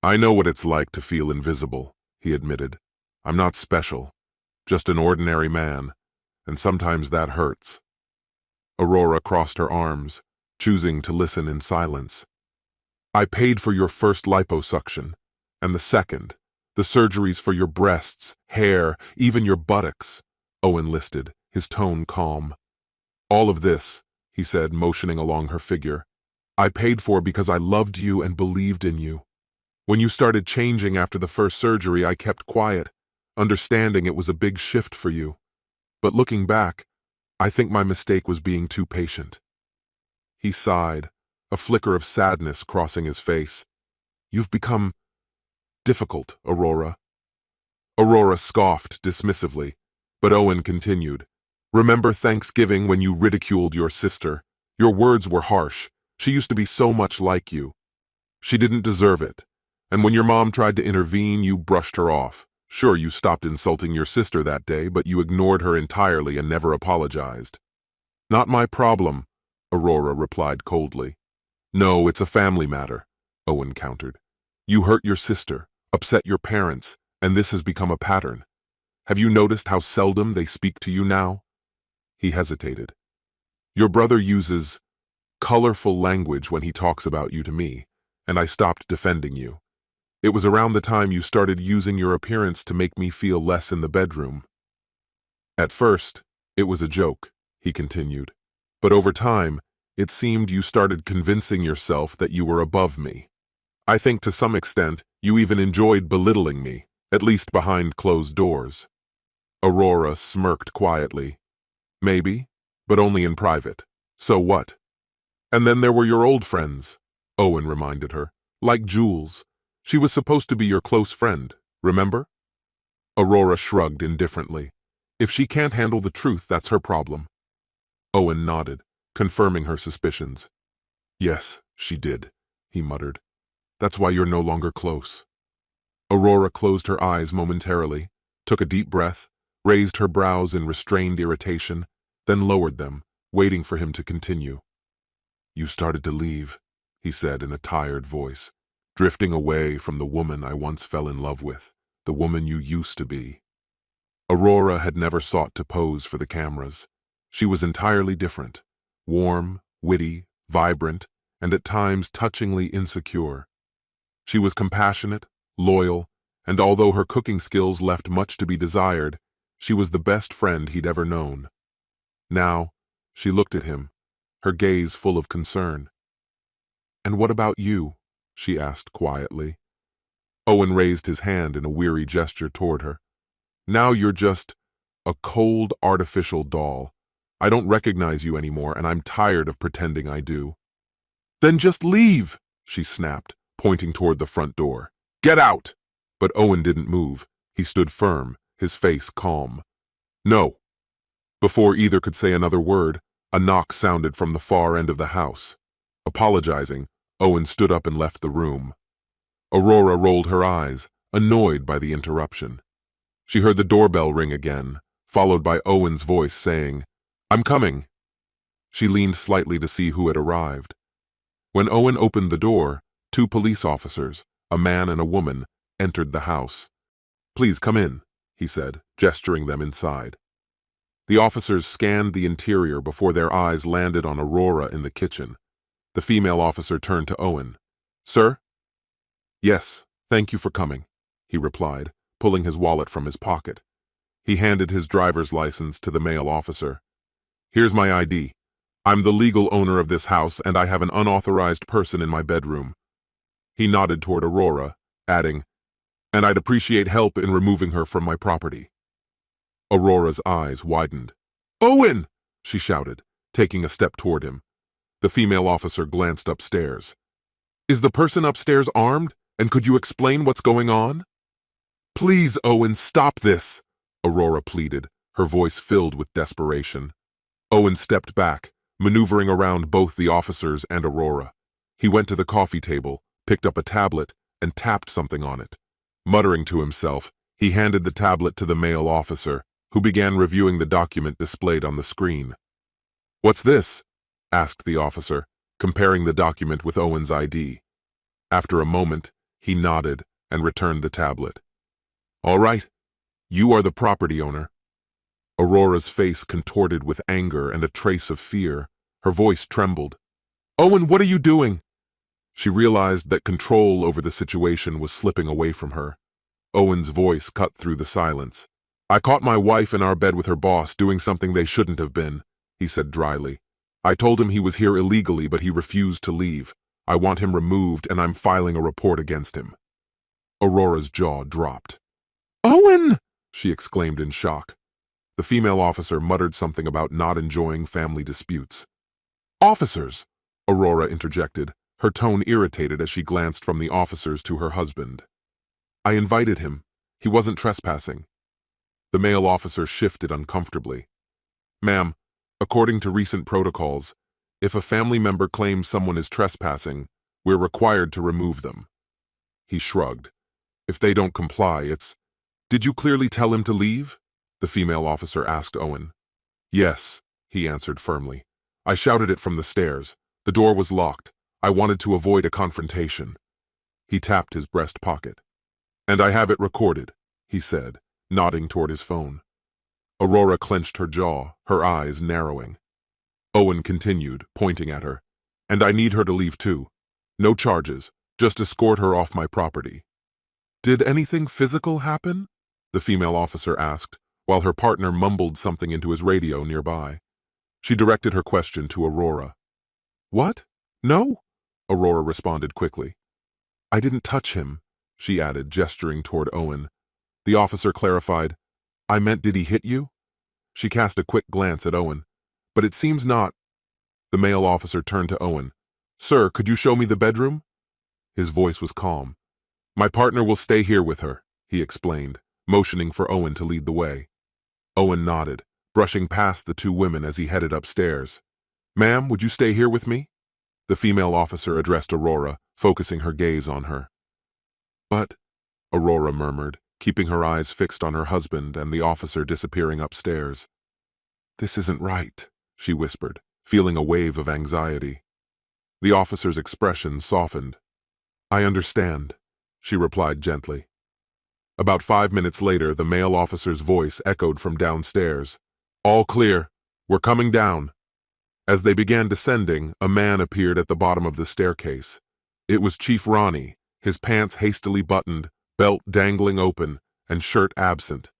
"I know what it's like to feel invisible," he admitted. "I'm not special, just an ordinary man, and sometimes that hurts." Aurora crossed her arms, choosing to listen in silence. "I paid for your first liposuction, and the second, the surgeries for your breasts, hair, even your buttocks," Owen listed, his tone calm. "All of this," he said, motioning along her figure, "I paid for because I loved you and believed in you. When you started changing after the first surgery, I kept quiet, understanding it was a big shift for you. But looking back, I think my mistake was being too patient." He sighed, a flicker of sadness crossing his face. "You've become difficult, Aurora." Aurora scoffed dismissively, but Owen continued. "Remember Thanksgiving when you ridiculed your sister? Your words were harsh. She used to be so much like you. She didn't deserve it. And when your mom tried to intervene, you brushed her off. Sure, you stopped insulting your sister that day, but you ignored her entirely and never apologized. Not my problem, Aurora replied coldly. No, it's a family matter, Owen countered. You hurt your sister, upset your parents, and this has become a pattern. Have you noticed how seldom they speak to you now? He hesitated. Your brother uses colorful language when he talks about you to me, and I stopped defending you. It was around the time you started using your appearance to make me feel less in the bedroom. At first, it was a joke, he continued, but over time, it seemed you started convincing yourself that you were above me. I think to some extent, you even enjoyed belittling me, at least behind closed doors. Aurora smirked quietly. Maybe, but only in private. So what? And then there were your old friends, Owen reminded her, like Jules. She was supposed to be your close friend, remember? Aurora shrugged indifferently. If she can't handle the truth, that's her problem. Owen nodded, confirming her suspicions. Yes, she did, he muttered. That's why you're no longer close. Aurora closed her eyes momentarily, took a deep breath, raised her brows in restrained irritation, then lowered them, waiting for him to continue. You started to leave, he said in a tired voice, drifting away from the woman I once fell in love with, the woman you used to be. Aurora had never sought to pose for the cameras. She was entirely different, warm, witty, vibrant, and at times touchingly insecure. She was compassionate, loyal, and although her cooking skills left much to be desired, she was the best friend he'd ever known. Now, she looked at him, her gaze full of concern. And what about you? She asked quietly. Owen raised his hand in a weary gesture toward her. Now you're just a cold, artificial doll. I don't recognize you anymore, and I'm tired of pretending I do. Then just leave, she snapped, pointing toward the front door. Get out! But Owen didn't move. He stood firm, his face calm. No. Before either could say another word, a knock sounded from the far end of the house. Apologizing, Owen stood up and left the room. Aurora rolled her eyes, annoyed by the interruption. She heard the doorbell ring again, followed by Owen's voice saying, I'm coming. She leaned slightly to see who had arrived. When Owen opened the door, 2 police officers, a man and a woman, entered the house. Please come in, he said, gesturing them inside. The officers scanned the interior before their eyes landed on Aurora in the kitchen. The female officer turned to Owen. Sir? Yes, thank you for coming, he replied, pulling his wallet from his pocket. He handed his driver's license to the male officer. Here's my ID. I'm the legal owner of this house, and I have an unauthorized person in my bedroom. He nodded toward Aurora, adding, and I'd appreciate help in removing her from my property. Aurora's eyes widened. Owen! She shouted, taking a step toward him. The female officer glanced upstairs. Is the person upstairs armed, and could you explain what's going on? Please, Owen, stop this, Aurora pleaded, her voice filled with desperation. Owen stepped back, maneuvering around both the officers and Aurora. He went to the coffee table, picked up a tablet, and tapped something on it. Muttering to himself, he handed the tablet to the male officer, who began reviewing the document displayed on the screen. What's this? Asked the officer, comparing the document with Owen's ID. After a moment, he nodded and returned the tablet. All right, you are the property owner. Aurora's face contorted with anger and a trace of fear. Her voice trembled. Owen, what are you doing? She realized that control over the situation was slipping away from her. Owen's voice cut through the silence. I caught my wife in our bed with her boss doing something they shouldn't have been, he said dryly. I told him he was here illegally, but he refused to leave. I want him removed, and I'm filing a report against him. Aurora's jaw dropped. Owen! She exclaimed in shock. The female officer muttered something about not enjoying family disputes. Officers! Aurora interjected, her tone irritated as she glanced from the officers to her husband. I invited him. He wasn't trespassing. The male officer shifted uncomfortably. Ma'am, according to recent protocols, If a family member claims someone is trespassing, we're required to remove them. He shrugged. If they don't comply, it's... Did you clearly tell him to leave? The female officer asked Owen. Yes, he answered firmly. I shouted it from the stairs. The door was locked. I wanted to avoid a confrontation. He tapped his breast pocket. And I have it recorded, he said, nodding toward his phone. Aurora clenched her jaw, her eyes narrowing. Owen continued, pointing at her. And I need her to leave too. No charges, just escort her off my property. Did anything physical happen? The female officer asked, while her partner mumbled something into his radio nearby. She directed her question to Aurora. What? No? Aurora responded quickly. I didn't touch him, she added, gesturing toward Owen. The officer clarified, I meant, did he hit you? She cast a quick glance at Owen. But it seems not. The male officer turned to Owen. Sir, could you show me the bedroom? His voice was calm. My partner will stay here with her, he explained, motioning for Owen to lead the way. Owen nodded, brushing past the two women as he headed upstairs. Ma'am, would you stay here with me? The female officer addressed Aurora, focusing her gaze on her. But, Aurora murmured, keeping her eyes fixed on her husband and the officer disappearing upstairs. This isn't right, she whispered, feeling a wave of anxiety. The officer's expression softened. I understand, she replied gently. About 5 minutes later, the male officer's voice echoed from downstairs. All clear. We're coming down. As they began descending, a man appeared at the bottom of the staircase. It was Chief Ronnie, his pants hastily buttoned, belt dangling open, and shirt absent.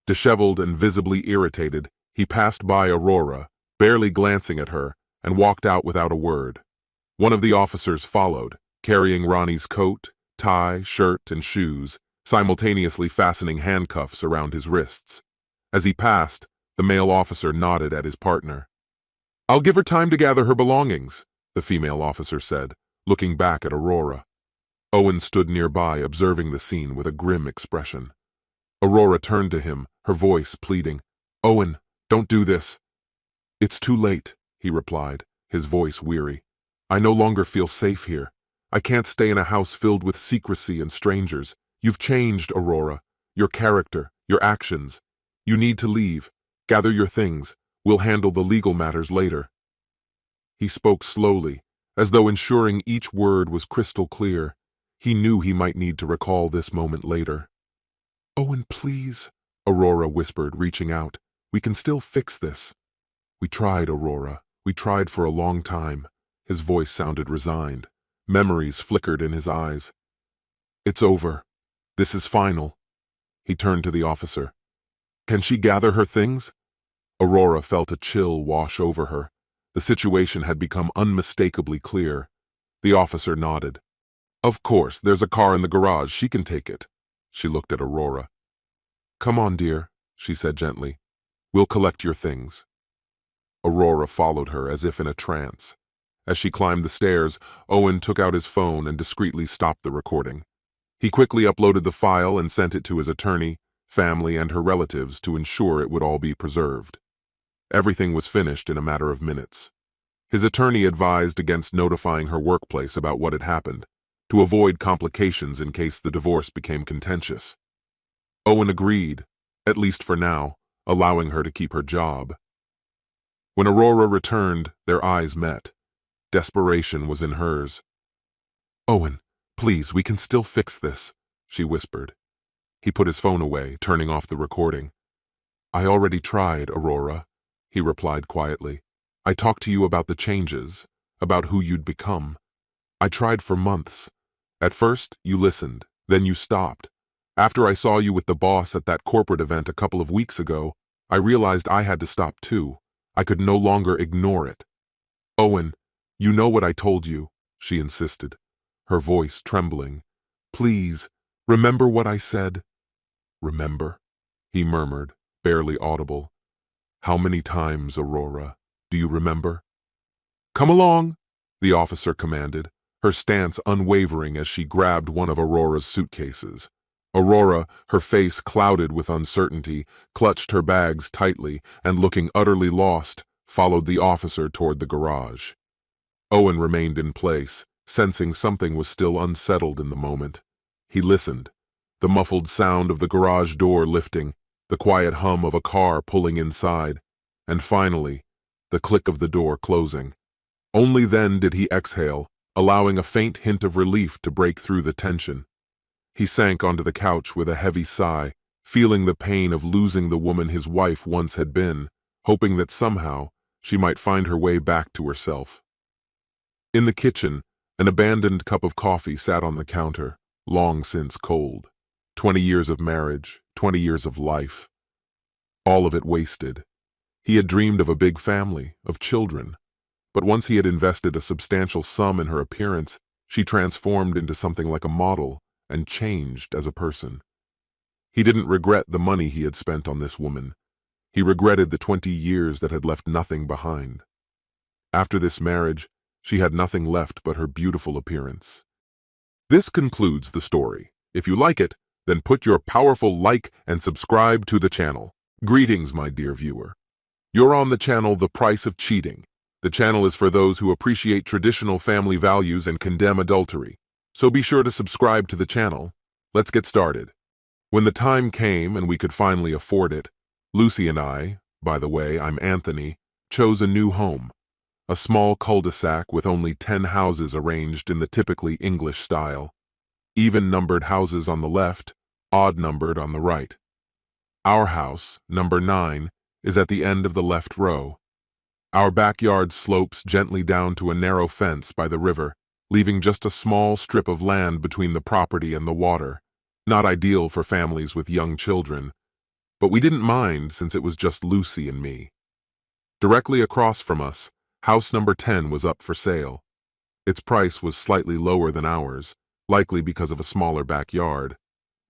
Disheveled and visibly irritated, he passed by Aurora, barely glancing at her, and walked out without a word. One of the officers followed, carrying Ronnie's coat, tie, shirt, and shoes, simultaneously fastening handcuffs around his wrists. As he passed, the male officer nodded at his partner. I'll give her time to gather her belongings, the female officer said, looking back at Aurora. Owen stood nearby, observing the scene with a grim expression. Aurora turned to him, her voice pleading. Owen, don't do this. It's too late, he replied, his voice weary. I no longer feel safe here. I can't stay in a house filled with secrecy and strangers. You've changed, Aurora. Your character, your actions. You need to leave. Gather your things. We'll handle the legal matters later. He spoke slowly, as though ensuring each word was crystal clear. He knew he might need to recall this moment later. Owen, please, Aurora whispered, reaching out. We can still fix this. We tried, Aurora. We tried for a long time. His voice sounded resigned. Memories flickered in his eyes. It's over. This is final. He turned to the officer. Can she gather her things? Aurora felt a chill wash over her. The situation had become unmistakably clear. The officer nodded. Of course, there's a car in the garage. She can take it. She looked at Aurora. Come on, dear, she said gently. We'll collect your things. Aurora followed her as if in a trance. As she climbed the stairs, Owen took out his phone and discreetly stopped the recording. He quickly uploaded the file and sent it to his attorney, family, and her relatives to ensure it would all be preserved. Everything was finished in a matter of minutes. His attorney advised against notifying her workplace about what had happened, to avoid complications in case the divorce became contentious. Owen agreed, at least for now, allowing her to keep her job. When Aurora returned, their eyes met. Desperation was in hers. Owen, please, we can still fix this, she whispered. He put his phone away, turning off the recording. I already tried, Aurora, he replied quietly. I talked to you about the changes, about who you'd become. I tried for months. At first, you listened, then you stopped. After I saw you with the boss at that corporate event a couple of weeks ago, I realized I had to stop too. I could no longer ignore it. Owen, you know what I told you, she insisted, her voice trembling. Please, remember what I said. Remember? He murmured, barely audible. How many times, Aurora? Do you remember? Come along, the officer commanded, her stance unwavering as she grabbed one of Aurora's suitcases. Aurora, her face clouded with uncertainty, clutched her bags tightly and, looking utterly lost, followed the officer toward the garage. Owen remained in place, sensing something was still unsettled in the moment. He listened, the muffled sound of the garage door lifting, the quiet hum of a car pulling inside, and finally, the click of the door closing. Only then did he exhale, allowing a faint hint of relief to break through the tension. He sank onto the couch with a heavy sigh, feeling the pain of losing the woman his wife once had been, hoping that somehow she might find her way back to herself. In the kitchen, an abandoned cup of coffee sat on the counter, long since cold. 20 years of marriage, 20 years of life. All of it wasted. He had dreamed of a big family, of children. But once he had invested a substantial sum in her appearance, she transformed into something like a model and changed as a person. He didn't regret the money he had spent on this woman. He regretted the 20 years that had left nothing behind. After this marriage, she had nothing left but her beautiful appearance. This concludes the story. If you like it, then put your powerful like and subscribe to the channel. Greetings, my dear viewer. You're on the channel The Price of Cheating. The channel is for those who appreciate traditional family values and condemn adultery. So be sure to subscribe to the channel. Let's get started. When the time came and we could finally afford it, Lucy and I, by the way, I'm Anthony, chose a new home. A small cul-de-sac with only 10 houses arranged in the typically English style. Even-numbered houses on the left, odd-numbered on the right. Our house, number 9, is at the end of the left row. Our backyard slopes gently down to a narrow fence by the river, leaving just a small strip of land between the property and the water. Not ideal for families with young children, but we didn't mind since it was just Lucy and me. Directly across from us, house number 10 was up for sale. Its price was slightly lower than ours, likely because of a smaller backyard,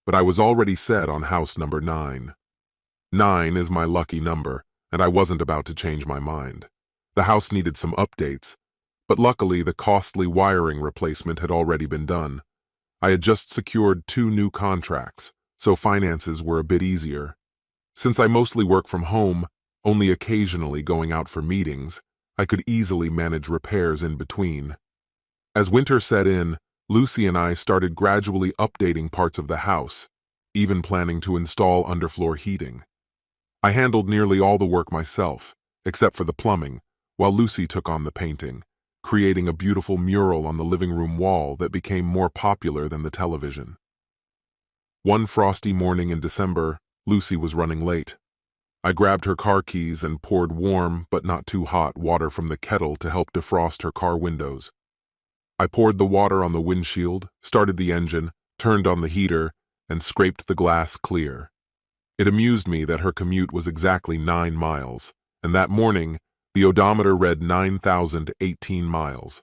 but I was already set on house number 9. 9 is my lucky number, and I wasn't about to change my mind. The house needed some updates, but luckily the costly wiring replacement had already been done. I had just secured 2 new contracts, so finances were a bit easier. Since I mostly work from home, only occasionally going out for meetings, I could easily manage repairs in between. As winter set in, Lucy and I started gradually updating parts of the house, even planning to install underfloor heating. I handled nearly all the work myself, except for the plumbing, while Lucy took on the painting, creating a beautiful mural on the living room wall that became more popular than the television. One frosty morning in December, Lucy was running late. I grabbed her car keys and poured warm, but not too hot, water from the kettle to help defrost her car windows. I poured the water on the windshield, started the engine, turned on the heater, and scraped the glass clear. It amused me that her commute was exactly 9 miles, and that morning, the odometer read 9,018 miles.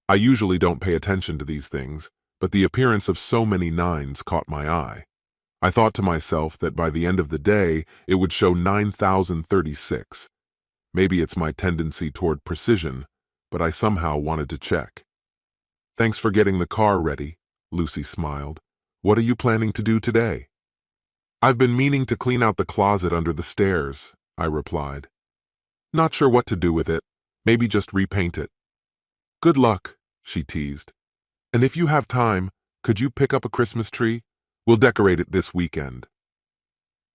I usually don't pay attention to these things, but the appearance of so many 9s caught my eye. I thought to myself that by the end of the day, it would show 9,036. Maybe it's my tendency toward precision, but I somehow wanted to check. "Thanks for getting the car ready," Lucy smiled. "What are you planning to do today?" "I've been meaning to clean out the closet under the stairs," I replied. "Not sure what to do with it. Maybe just repaint it." "Good luck," she teased. "And if you have time, could you pick up a Christmas tree? We'll decorate it this weekend."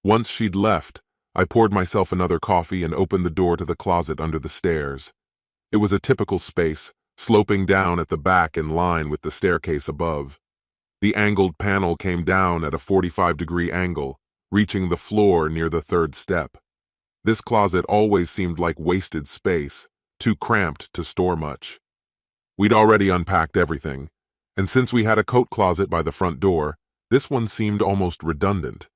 Once she'd left, I poured myself another coffee and opened the door to the closet under the stairs. It was a typical space, sloping down at the back in line with the staircase above. The angled panel came down at a 45-degree angle, reaching the floor near the 3rd step. This closet always seemed like wasted space, too cramped to store much. We'd already unpacked everything, and since we had a coat closet by the front door, this one seemed almost redundant.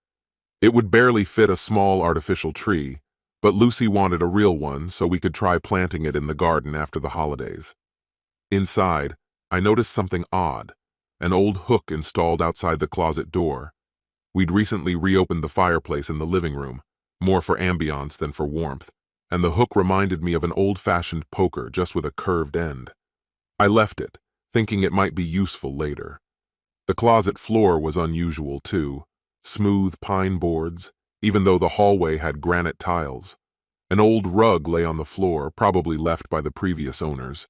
It would barely fit a small artificial tree, but Lucy wanted a real one so we could try planting it in the garden after the holidays. Inside, I noticed something odd. An old hook installed outside the closet door. We'd recently reopened the fireplace in the living room, more for ambiance than for warmth, and the hook reminded me of an old-fashioned poker just with a curved end. I left it, thinking it might be useful later. The closet floor was unusual too, smooth pine boards, even though the hallway had granite tiles. An old rug lay on the floor, probably left by the previous owners.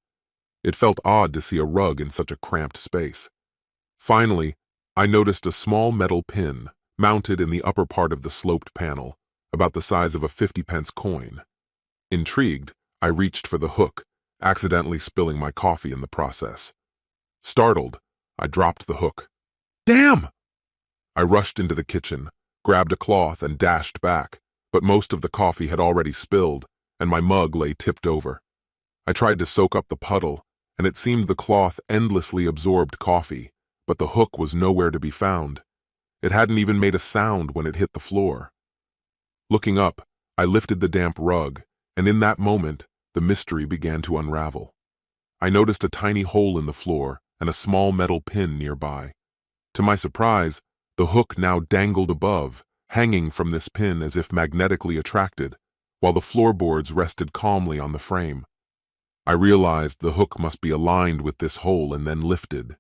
It felt odd to see a rug in such a cramped space. Finally, I noticed a small metal pin mounted in the upper part of the sloped panel, about the size of a 50-pence coin. Intrigued, I reached for the hook, accidentally spilling my coffee in the process. Startled, I dropped the hook. Damn! I rushed into the kitchen, grabbed a cloth and dashed back, but most of the coffee had already spilled, and my mug lay tipped over. I tried to soak up the puddle, and it seemed the cloth endlessly absorbed coffee, but the hook was nowhere to be found. It hadn't even made a sound when it hit the floor. Looking up, I lifted the damp rug, and in that moment, the mystery began to unravel. I noticed a tiny hole in the floor and a small metal pin nearby. To my surprise, the hook now dangled above, hanging from this pin as if magnetically attracted, while the floorboards rested calmly on the frame. I realized the hook must be aligned with this hole and then lifted.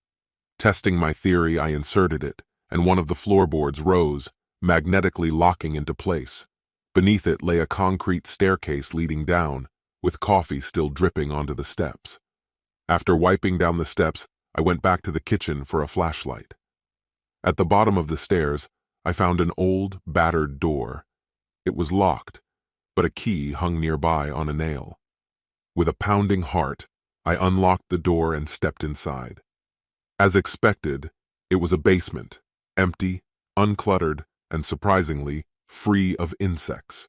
Testing my theory, I inserted it, and one of the floorboards rose, magnetically locking into place. Beneath it lay a concrete staircase leading down, with coffee still dripping onto the steps. After wiping down the steps, I went back to the kitchen for a flashlight. At the bottom of the stairs, I found an old, battered door. It was locked, but a key hung nearby on a nail. With a pounding heart, I unlocked the door and stepped inside. As expected, it was a basement, empty, uncluttered, and surprisingly, free of insects.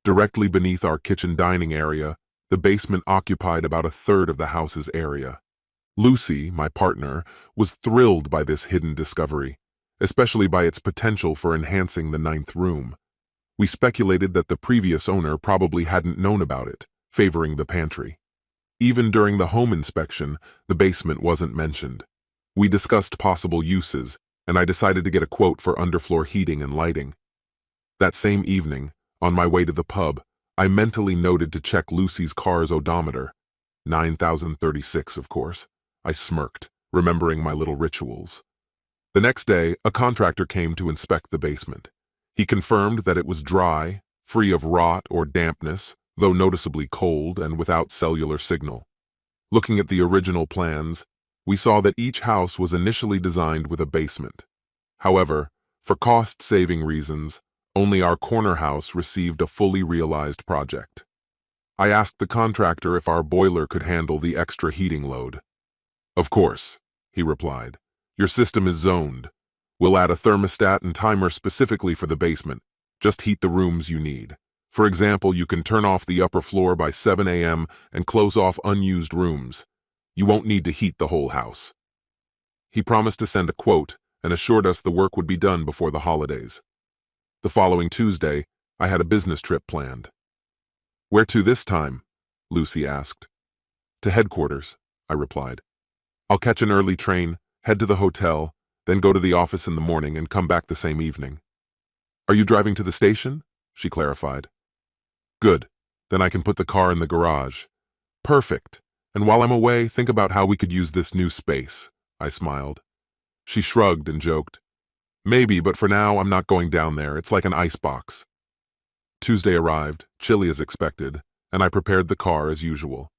Directly beneath our kitchen dining area, the basement occupied about a third of the house's area. Lucy, my partner, was thrilled by this hidden discovery, especially by its potential for enhancing the ninth room. We speculated that the previous owner probably hadn't known about it, favoring the pantry. Even during the home inspection, the basement wasn't mentioned. We discussed possible uses, and I decided to get a quote for underfloor heating and lighting. That same evening, on my way to the pub, I mentally noted to check Lucy's car's odometer. 9,036, of course. I smirked, remembering my little rituals. The next day, a contractor came to inspect the basement. He confirmed that it was dry, free of rot or dampness, though noticeably cold and without cellular signal. Looking at the original plans, we saw that each house was initially designed with a basement. However, for cost-saving reasons, only our corner house received a fully realized project. I asked the contractor if our boiler could handle the extra heating load. "Of course," he replied. "Your system is zoned. We'll add a thermostat and timer specifically for the basement. Just heat the rooms you need. For example, you can turn off the upper floor by 7 a.m. and close off unused rooms. You won't need to heat the whole house." He promised to send a quote and assured us the work would be done before the holidays. The following Tuesday, I had a business trip planned. "Where to this time?" Lucy asked. "To headquarters," I replied. "I'll catch an early train, head to the hotel, then go to the office in the morning and come back the same evening." "Are you driving to the station?" she clarified. "Good. Then I can put the car in the garage." "Perfect. And while I'm away, think about how we could use this new space," I smiled. She shrugged and joked. "Maybe, but for now, I'm not going down there. It's like an icebox." Tuesday arrived, chilly as expected, and I prepared the car as usual.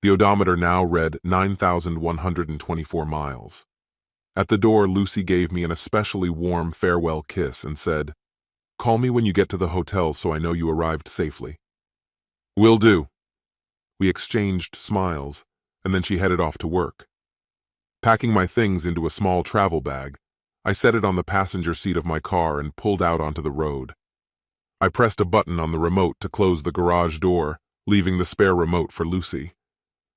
The odometer now read 9,124 miles. At the door, Lucy gave me an especially warm farewell kiss and said, "Call me when you get to the hotel so I know you arrived safely." "Will do." We exchanged smiles, and then she headed off to work. Packing my things into a small travel bag, I set it on the passenger seat of my car and pulled out onto the road. I pressed a button on the remote to close the garage door, leaving the spare remote for Lucy.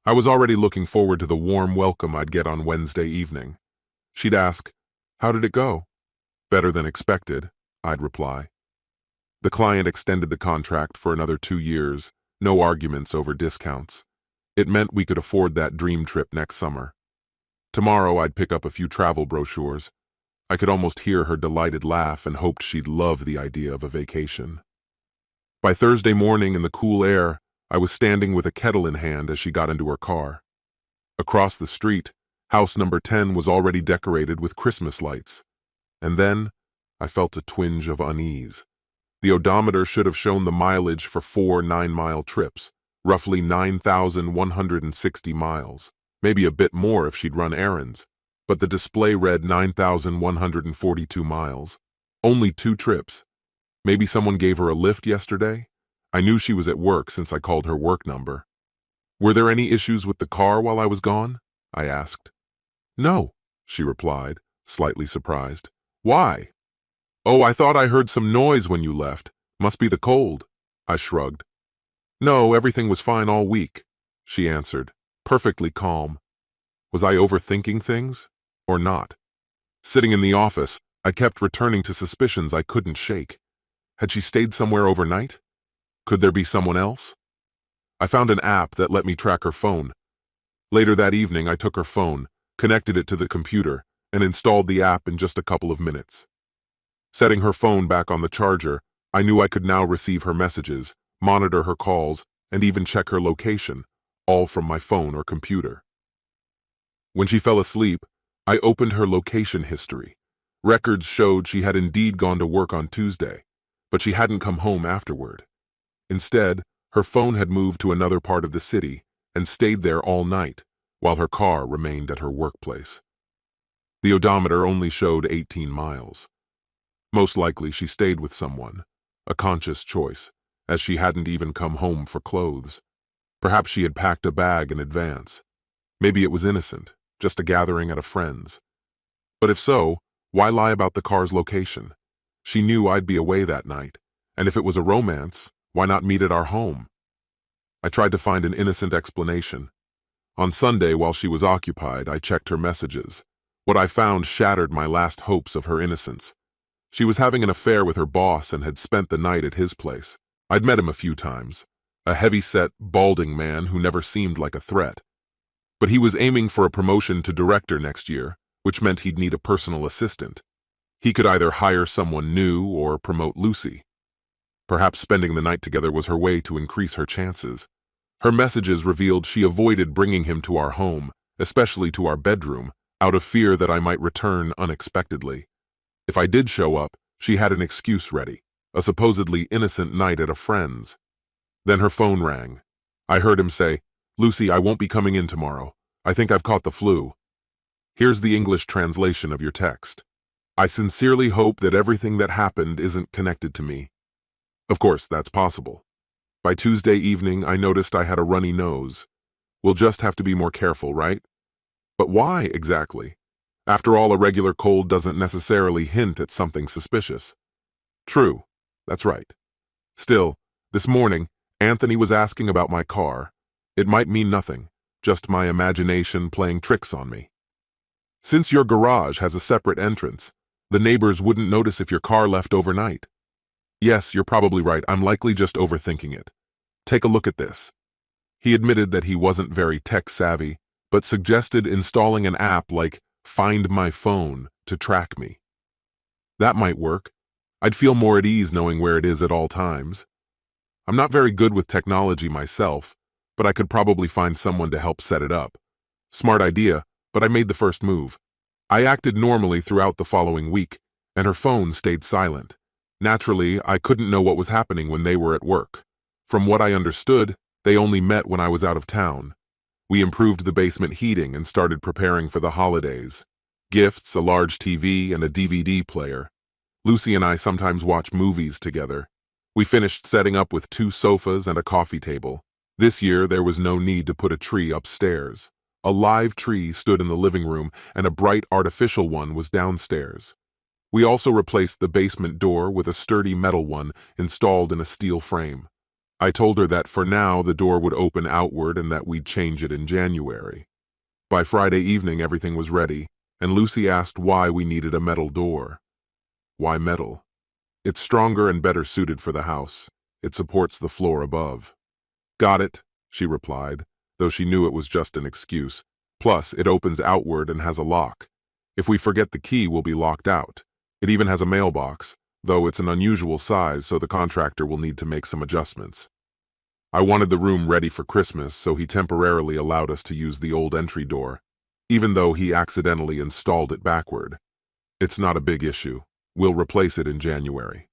I was already looking forward to the warm welcome I'd get on Wednesday evening. She'd ask, "How did it go?" "Better than expected," I'd reply. The client extended the contract for another 2 years, no arguments over discounts. It meant we could afford that dream trip next summer. Tomorrow I'd pick up a few travel brochures. I could almost hear her delighted laugh and hoped she'd love the idea of a vacation. By Thursday morning in the cool air, I was standing with a kettle in hand as she got into her car. Across the street, house number 10 was already decorated with Christmas lights. And then, I felt a twinge of unease. The odometer should have shown the mileage for 4 9-mile trips, roughly 9,160 miles. maybe a bit more if she'd run errands, but the display read 9,142 miles. Only 2 trips. Maybe someone gave her a lift yesterday? I knew she was at work since I called her work number. Were there any issues with the car while I was gone? I asked. No, she replied, slightly surprised. Why? Oh, I thought I heard some noise when you left. Must be the cold. I shrugged. No, everything was fine all week, she answered, perfectly calm. Was I overthinking things? Or not? Sitting in the office, I kept returning to suspicions I couldn't shake. Had she stayed somewhere overnight? Could there be someone else? I found an app that let me track her phone. Later that evening, I took her phone, connected it to the computer, and installed the app in just a couple of minutes. Setting her phone back on the charger, I knew I could now receive her messages, monitor her calls, and even check her location, all from my phone or computer. When she fell asleep, I opened her location history. Records showed she had indeed gone to work on Tuesday, but she hadn't come home afterward. Instead, her phone had moved to another part of the city and stayed there all night, while her car remained at her workplace. The odometer only showed 18 miles. Most likely she stayed with someone, a conscious choice, as she hadn't even come home for clothes. Perhaps she had packed a bag in advance. Maybe it was innocent, just a gathering at a friend's. But if so, why lie about the car's location? She knew I'd be away that night, and if it was a romance, why not meet at our home? I tried to find an innocent explanation. On Sunday, while she was occupied, I checked her messages. What I found shattered my last hopes of her innocence. She was having an affair with her boss and had spent the night at his place. I'd met him a few times. A heavy-set, balding man who never seemed like a threat. But he was aiming for a promotion to director next year, which meant he'd need a personal assistant. He could either hire someone new or promote Lucy. Perhaps spending the night together was her way to increase her chances. Her messages revealed she avoided bringing him to our home, especially to our bedroom, out of fear that I might return unexpectedly. If I did show up, she had an excuse ready, a supposedly innocent night at a friend's. Then her phone rang. I heard him say, "Lucy, I won't be coming in tomorrow. I think I've caught the flu." Here's the English translation of your text. I sincerely hope that everything that happened isn't connected to me. Of course, that's possible. By Tuesday evening, I noticed I had a runny nose. We'll just have to be more careful, right? But why, exactly? After all, a regular cold doesn't necessarily hint at something suspicious. True, that's right. Still, this morning, Anthony was asking about my car. It might mean nothing, just my imagination playing tricks on me. Since your garage has a separate entrance, the neighbors wouldn't notice if your car left overnight. Yes, you're probably right. I'm likely just overthinking it. Take a look at this. He admitted that he wasn't very tech-savvy, but suggested installing an app like Find My Phone to track me. That might work. I'd feel more at ease knowing where it is at all times. I'm not very good with technology myself, but I could probably find someone to help set it up. Smart idea, but I made the first move. I acted normally throughout the following week, and her phone stayed silent. Naturally, I couldn't know what was happening when they were at work. From what I understood, they only met when I was out of town. We improved the basement heating and started preparing for the holidays. Gifts, a large TV, and a DVD player. Lucy and I sometimes watch movies together. We finished setting up with 2 sofas and a coffee table. This year, there was no need to put a tree upstairs. A live tree stood in the living room, and a bright artificial one was downstairs. We also replaced the basement door with a sturdy metal one installed in a steel frame. I told her that for now the door would open outward and that we'd change it in January. By Friday evening, everything was ready, and Lucy asked why we needed a metal door. Why metal? It's stronger and better suited for the house. It supports the floor above. Got it, she replied, though she knew it was just an excuse. Plus, it opens outward and has a lock. If we forget the key, we'll be locked out. It even has a mailbox, though it's an unusual size, so the contractor will need to make some adjustments. I wanted the room ready for Christmas, so he temporarily allowed us to use the old entry door, even though he accidentally installed it backward. It's not a big issue. We'll replace it in January.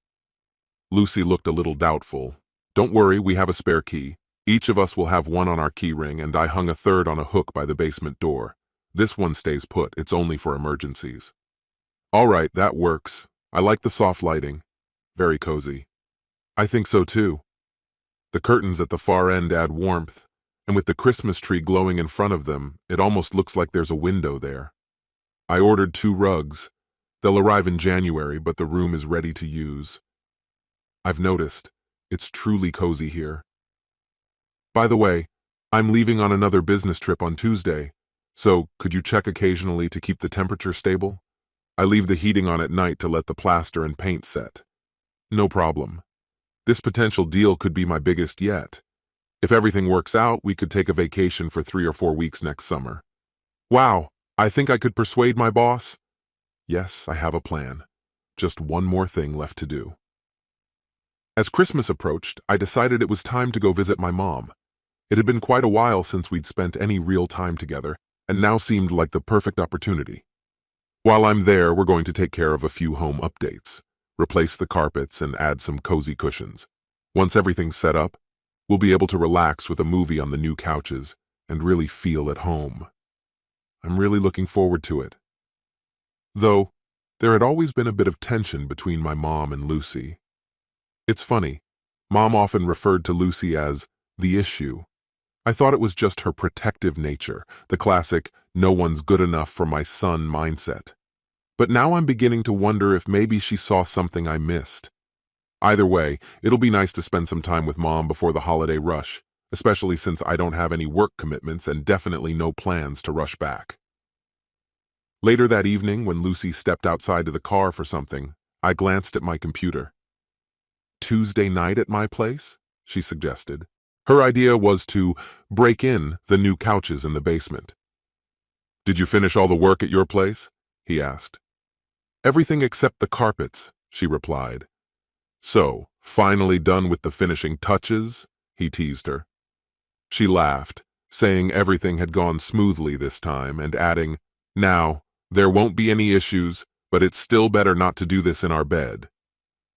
Lucy looked a little doubtful. Don't worry, we have a spare key. Each of us will have one on our keyring, and I hung a third on a hook by the basement door. This one stays put, it's only for emergencies. All right, that works. I like the soft lighting. Very cozy. I think so too. The curtains at the far end add warmth, and with the Christmas tree glowing in front of them, it almost looks like there's a window there. I ordered 2 rugs. They'll arrive in January, but the room is ready to use. I've noticed, it's truly cozy here. By the way, I'm leaving on another business trip on Tuesday, so could you check occasionally to keep the temperature stable? I leave the heating on at night to let the plaster and paint set. No problem. This potential deal could be my biggest yet. If everything works out, we could take a vacation for 3 or 4 weeks next summer. Wow, I think I could persuade my boss? Yes, I have a plan. Just one more thing left to do. As Christmas approached, I decided it was time to go visit my mom. It had been quite a while since we'd spent any real time together, and now seemed like the perfect opportunity. While I'm there, we're going to take care of a few home updates, replace the carpets, and add some cozy cushions. Once everything's set up, we'll be able to relax with a movie on the new couches and really feel at home. I'm really looking forward to it. Though, there had always been a bit of tension between my mom and Lucy. It's funny, Mom often referred to Lucy as the issue. I thought it was just her protective nature, the classic, no one's good enough for my son mindset. But now I'm beginning to wonder if maybe she saw something I missed. Either way, it'll be nice to spend some time with Mom before the holiday rush, especially since I don't have any work commitments and definitely no plans to rush back. Later that evening, when Lucy stepped outside to the car for something, I glanced at my computer. Tuesday night at my place? She suggested. Her idea was to break in the new couches in the basement. Did you finish all the work at your place? He asked. Everything except the carpets, she replied. So, finally done with the finishing touches? He teased her. She laughed, saying everything had gone smoothly this time, and adding, Now, there won't be any issues, but it's still better not to do this in our bed.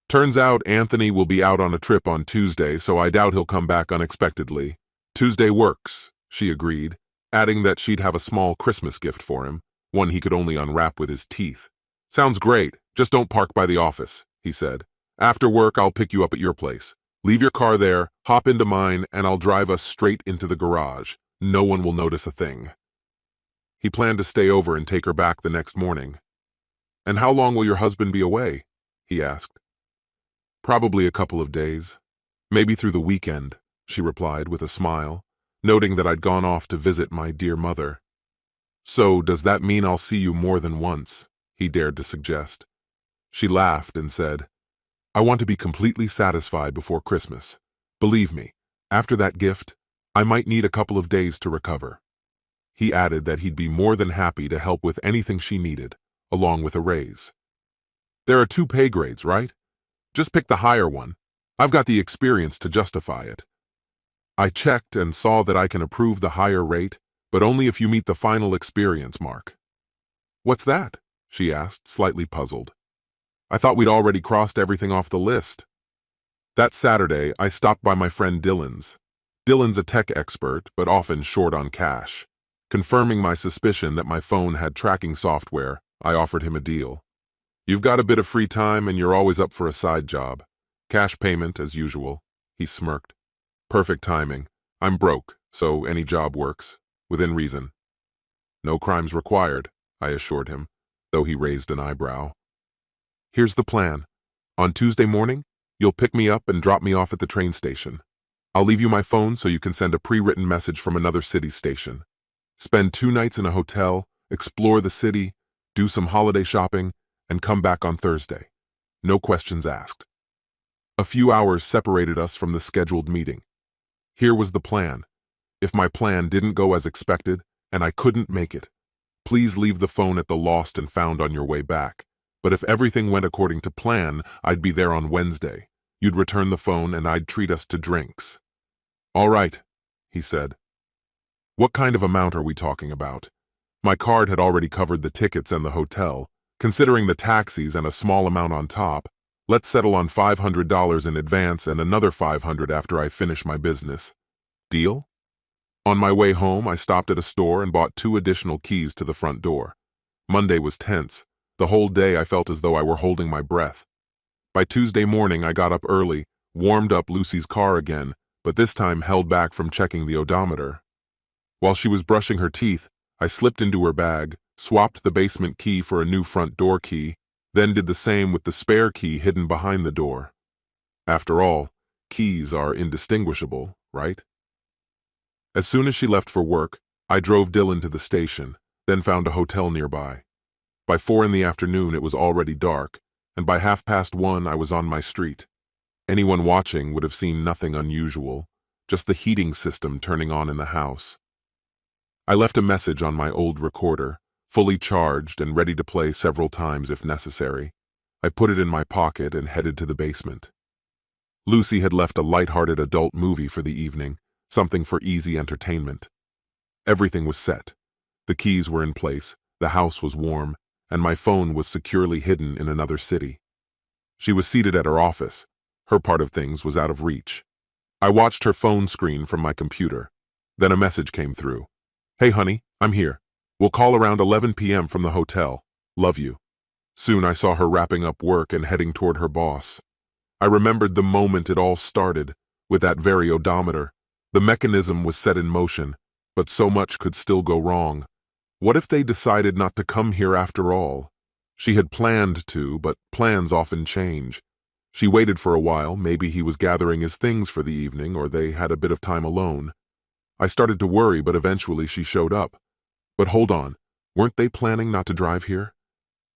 Turns out Anthony will be out on a trip on Tuesday, so I doubt he'll come back unexpectedly. Tuesday works, she agreed, adding that she'd have a small Christmas gift for him, one he could only unwrap with his teeth. Sounds great, just don't park by the office, he said. After work, I'll pick you up at your place. Leave your car there, hop into mine, and I'll drive us straight into the garage. No one will notice a thing. He planned to stay over and take her back the next morning. And how long will your husband be away? He asked. Probably a couple of days. Maybe through the weekend, she replied with a smile, noting that I'd gone off to visit my dear mother. So, does that mean I'll see you more than once? He dared to suggest. She laughed and said, I want to be completely satisfied before Christmas. Believe me, after that gift, I might need a couple of days to recover. He added that he'd be more than happy to help with anything she needed, along with a raise. There are 2 pay grades, right? Just pick the higher one. I've got the experience to justify it. I checked and saw that I can approve the higher rate, but only if you meet the final experience mark. What's that? She asked, slightly puzzled. I thought we'd already crossed everything off the list. That Saturday, I stopped by my friend Dylan's. Dylan's a tech expert, but often short on cash. Confirming my suspicion that my phone had tracking software, I offered him a deal. You've got a bit of free time and you're always up for a side job. Cash payment, as usual. He smirked. Perfect timing. I'm broke, so any job works. Within reason. No crimes required, I assured him, though he raised an eyebrow. Here's the plan. On Tuesday morning, you'll pick me up and drop me off at the train station. I'll leave you my phone so you can send a pre-written message from another city station. Spend 2 nights in a hotel, explore the city, do some holiday shopping, and come back on Thursday. No questions asked. A few hours separated us from the scheduled meeting. Here was the plan. If my plan didn't go as expected, and I couldn't make it, please leave the phone at the lost and found on your way back. But if everything went according to plan, I'd be there on Wednesday. You'd return the phone and I'd treat us to drinks. All right, he said. What kind of amount are we talking about? My card had already covered the tickets and the hotel. Considering the taxis and a small amount on top, let's settle on $500 in advance and another $500 after I finish my business. Deal? On my way home, I stopped at a store and bought 2 additional keys to the front door. Monday was tense. The whole day I felt as though I were holding my breath. By Tuesday morning, I got up early, warmed up Lucy's car again, but this time held back from checking the odometer. While she was brushing her teeth, I slipped into her bag, swapped the basement key for a new front door key, then did the same with the spare key hidden behind the door. After all, keys are indistinguishable, right? As soon as she left for work, I drove Dylan to the station, then found a hotel nearby. By 4 in the afternoon, it was already dark, and by 1:30 I was on my street. Anyone watching would have seen nothing unusual, just the heating system turning on in the house. I left a message on my old recorder, fully charged and ready to play several times if necessary. I put it in my pocket and headed to the basement. Lucy had left a light-hearted adult movie for the evening, something for easy entertainment. Everything was set. The keys were in place, the house was warm, and my phone was securely hidden in another city. She was seated at her office. Her part of things was out of reach. I watched her phone screen from my computer. Then a message came through. "Hey honey, I'm here. We'll call around 11 p.m. from the hotel. Love you." Soon I saw her wrapping up work and heading toward her boss. I remembered the moment it all started, with that very odometer. The mechanism was set in motion, but so much could still go wrong. What if they decided not to come here after all? She had planned to, but plans often change. She waited for a while. Maybe he was gathering his things for the evening, or they had a bit of time alone. I started to worry, but eventually she showed up. But hold on, weren't they planning not to drive here?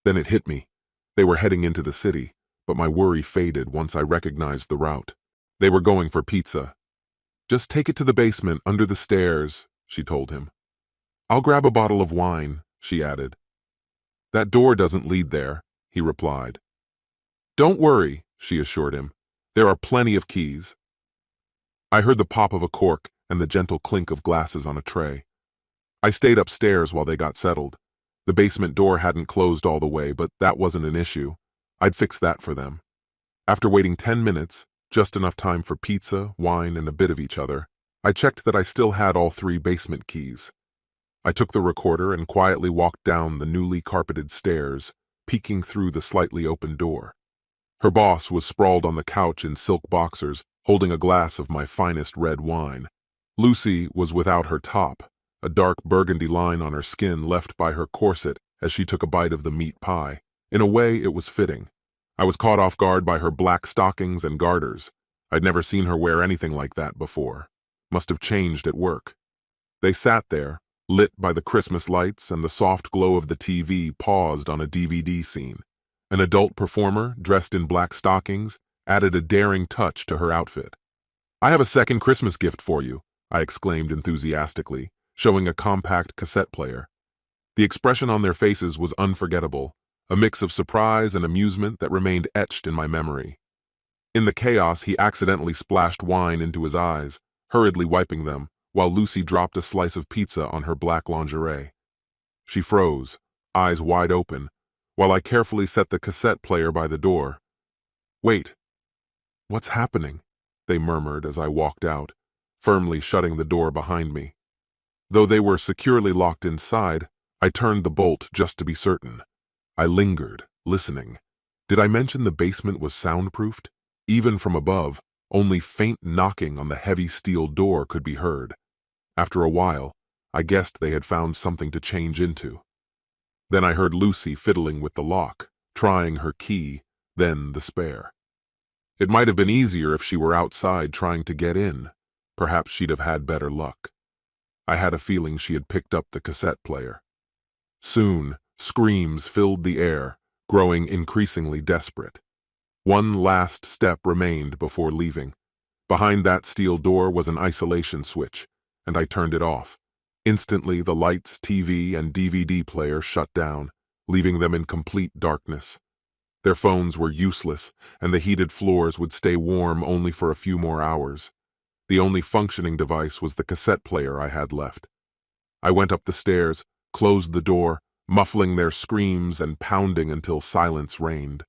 Then it hit me. They were heading into the city, but my worry faded once I recognized the route. They were going for pizza. "Just take it to the basement, under the stairs," she told him. "I'll grab a bottle of wine," she added. "That door doesn't lead there," he replied. "Don't worry," she assured him. "There are plenty of keys." I heard the pop of a cork and the gentle clink of glasses on a tray. I stayed upstairs while they got settled. The basement door hadn't closed all the way, but that wasn't an issue. I'd fix that for them. After waiting 10 minutes, just enough time for pizza, wine, and a bit of each other, I checked that I still had all 3 basement keys. I took the recorder and quietly walked down the newly carpeted stairs, peeking through the slightly open door. Her boss was sprawled on the couch in silk boxers, holding a glass of my finest red wine. Lucy was without her top, a dark burgundy line on her skin left by her corset as she took a bite of the meat pie. In a way, it was fitting. I was caught off guard by her black stockings and garters. I'd never seen her wear anything like that before. Must have changed at work. They sat there, lit by the Christmas lights and the soft glow of the TV paused on a DVD scene. An adult performer, dressed in black stockings, added a daring touch to her outfit. "I have a second Christmas gift for you," I exclaimed enthusiastically, showing a compact cassette player. The expression on their faces was unforgettable, a mix of surprise and amusement that remained etched in my memory. In the chaos, he accidentally splashed wine into his eyes, hurriedly wiping them, while Lucy dropped a slice of pizza on her black lingerie. She froze, eyes wide open, while I carefully set the cassette player by the door. "Wait, what's happening?" they murmured as I walked out, firmly shutting the door behind me. Though they were securely locked inside, I turned the bolt just to be certain. I lingered, listening. Did I mention the basement was soundproofed? Even from above, only faint knocking on the heavy steel door could be heard. After a while, I guessed they had found something to change into. Then I heard Lucy fiddling with the lock, trying her key, then the spare. It might have been easier if she were outside trying to get in. Perhaps she'd have had better luck. I had a feeling she had picked up the cassette player. Soon, screams filled the air, growing increasingly desperate. One last step remained before leaving. Behind that steel door was an isolation switch, and I turned it off. Instantly, the lights, TV, and DVD player shut down, leaving them in complete darkness. Their phones were useless, and the heated floors would stay warm only for a few more hours. The only functioning device was the cassette player I had left. I went up the stairs, closed the door, muffling their screams and pounding until silence reigned.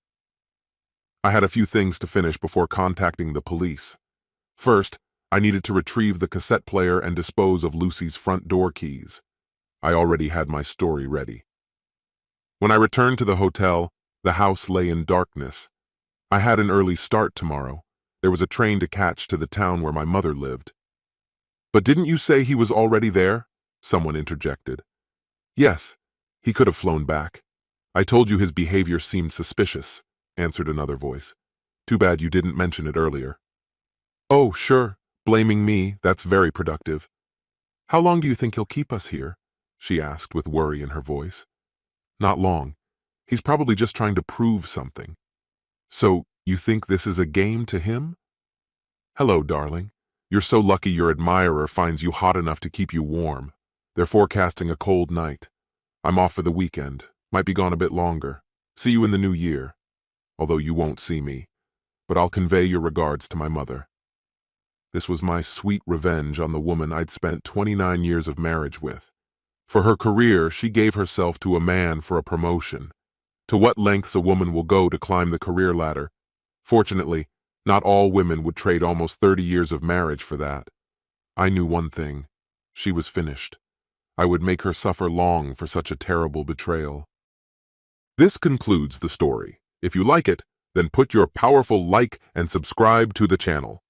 I had a few things to finish before contacting the police. First, I needed to retrieve the cassette player and dispose of Lucy's front door keys. I already had my story ready. When I returned to the hotel, the house lay in darkness. I had an early start tomorrow. There was a train to catch to the town where my mother lived. "But didn't you say he was already there?" Someone interjected. "Yes, he could have flown back. I told you his behavior seemed suspicious," answered another voice. "Too bad you didn't mention it earlier." "Oh, sure, blaming me, that's very productive. How long do you think he'll keep us here?" she asked with worry in her voice. "Not long. He's probably just trying to prove something." "So, you think this is a game to him?" "Hello, darling. You're so lucky your admirer finds you hot enough to keep you warm. They're forecasting a cold night. I'm off for the weekend. Might be gone a bit longer. See you in the new year. Although you won't see me. But I'll convey your regards to my mother." This was my sweet revenge on the woman I'd spent 29 years of marriage with. For her career, she gave herself to a man for a promotion. To what lengths a woman will go to climb the career ladder. Fortunately, not all women would trade almost 30 years of marriage for that. I knew one thing. She was finished. I would make her suffer long for such a terrible betrayal. This concludes the story. If you like it, then put your powerful like and subscribe to the channel.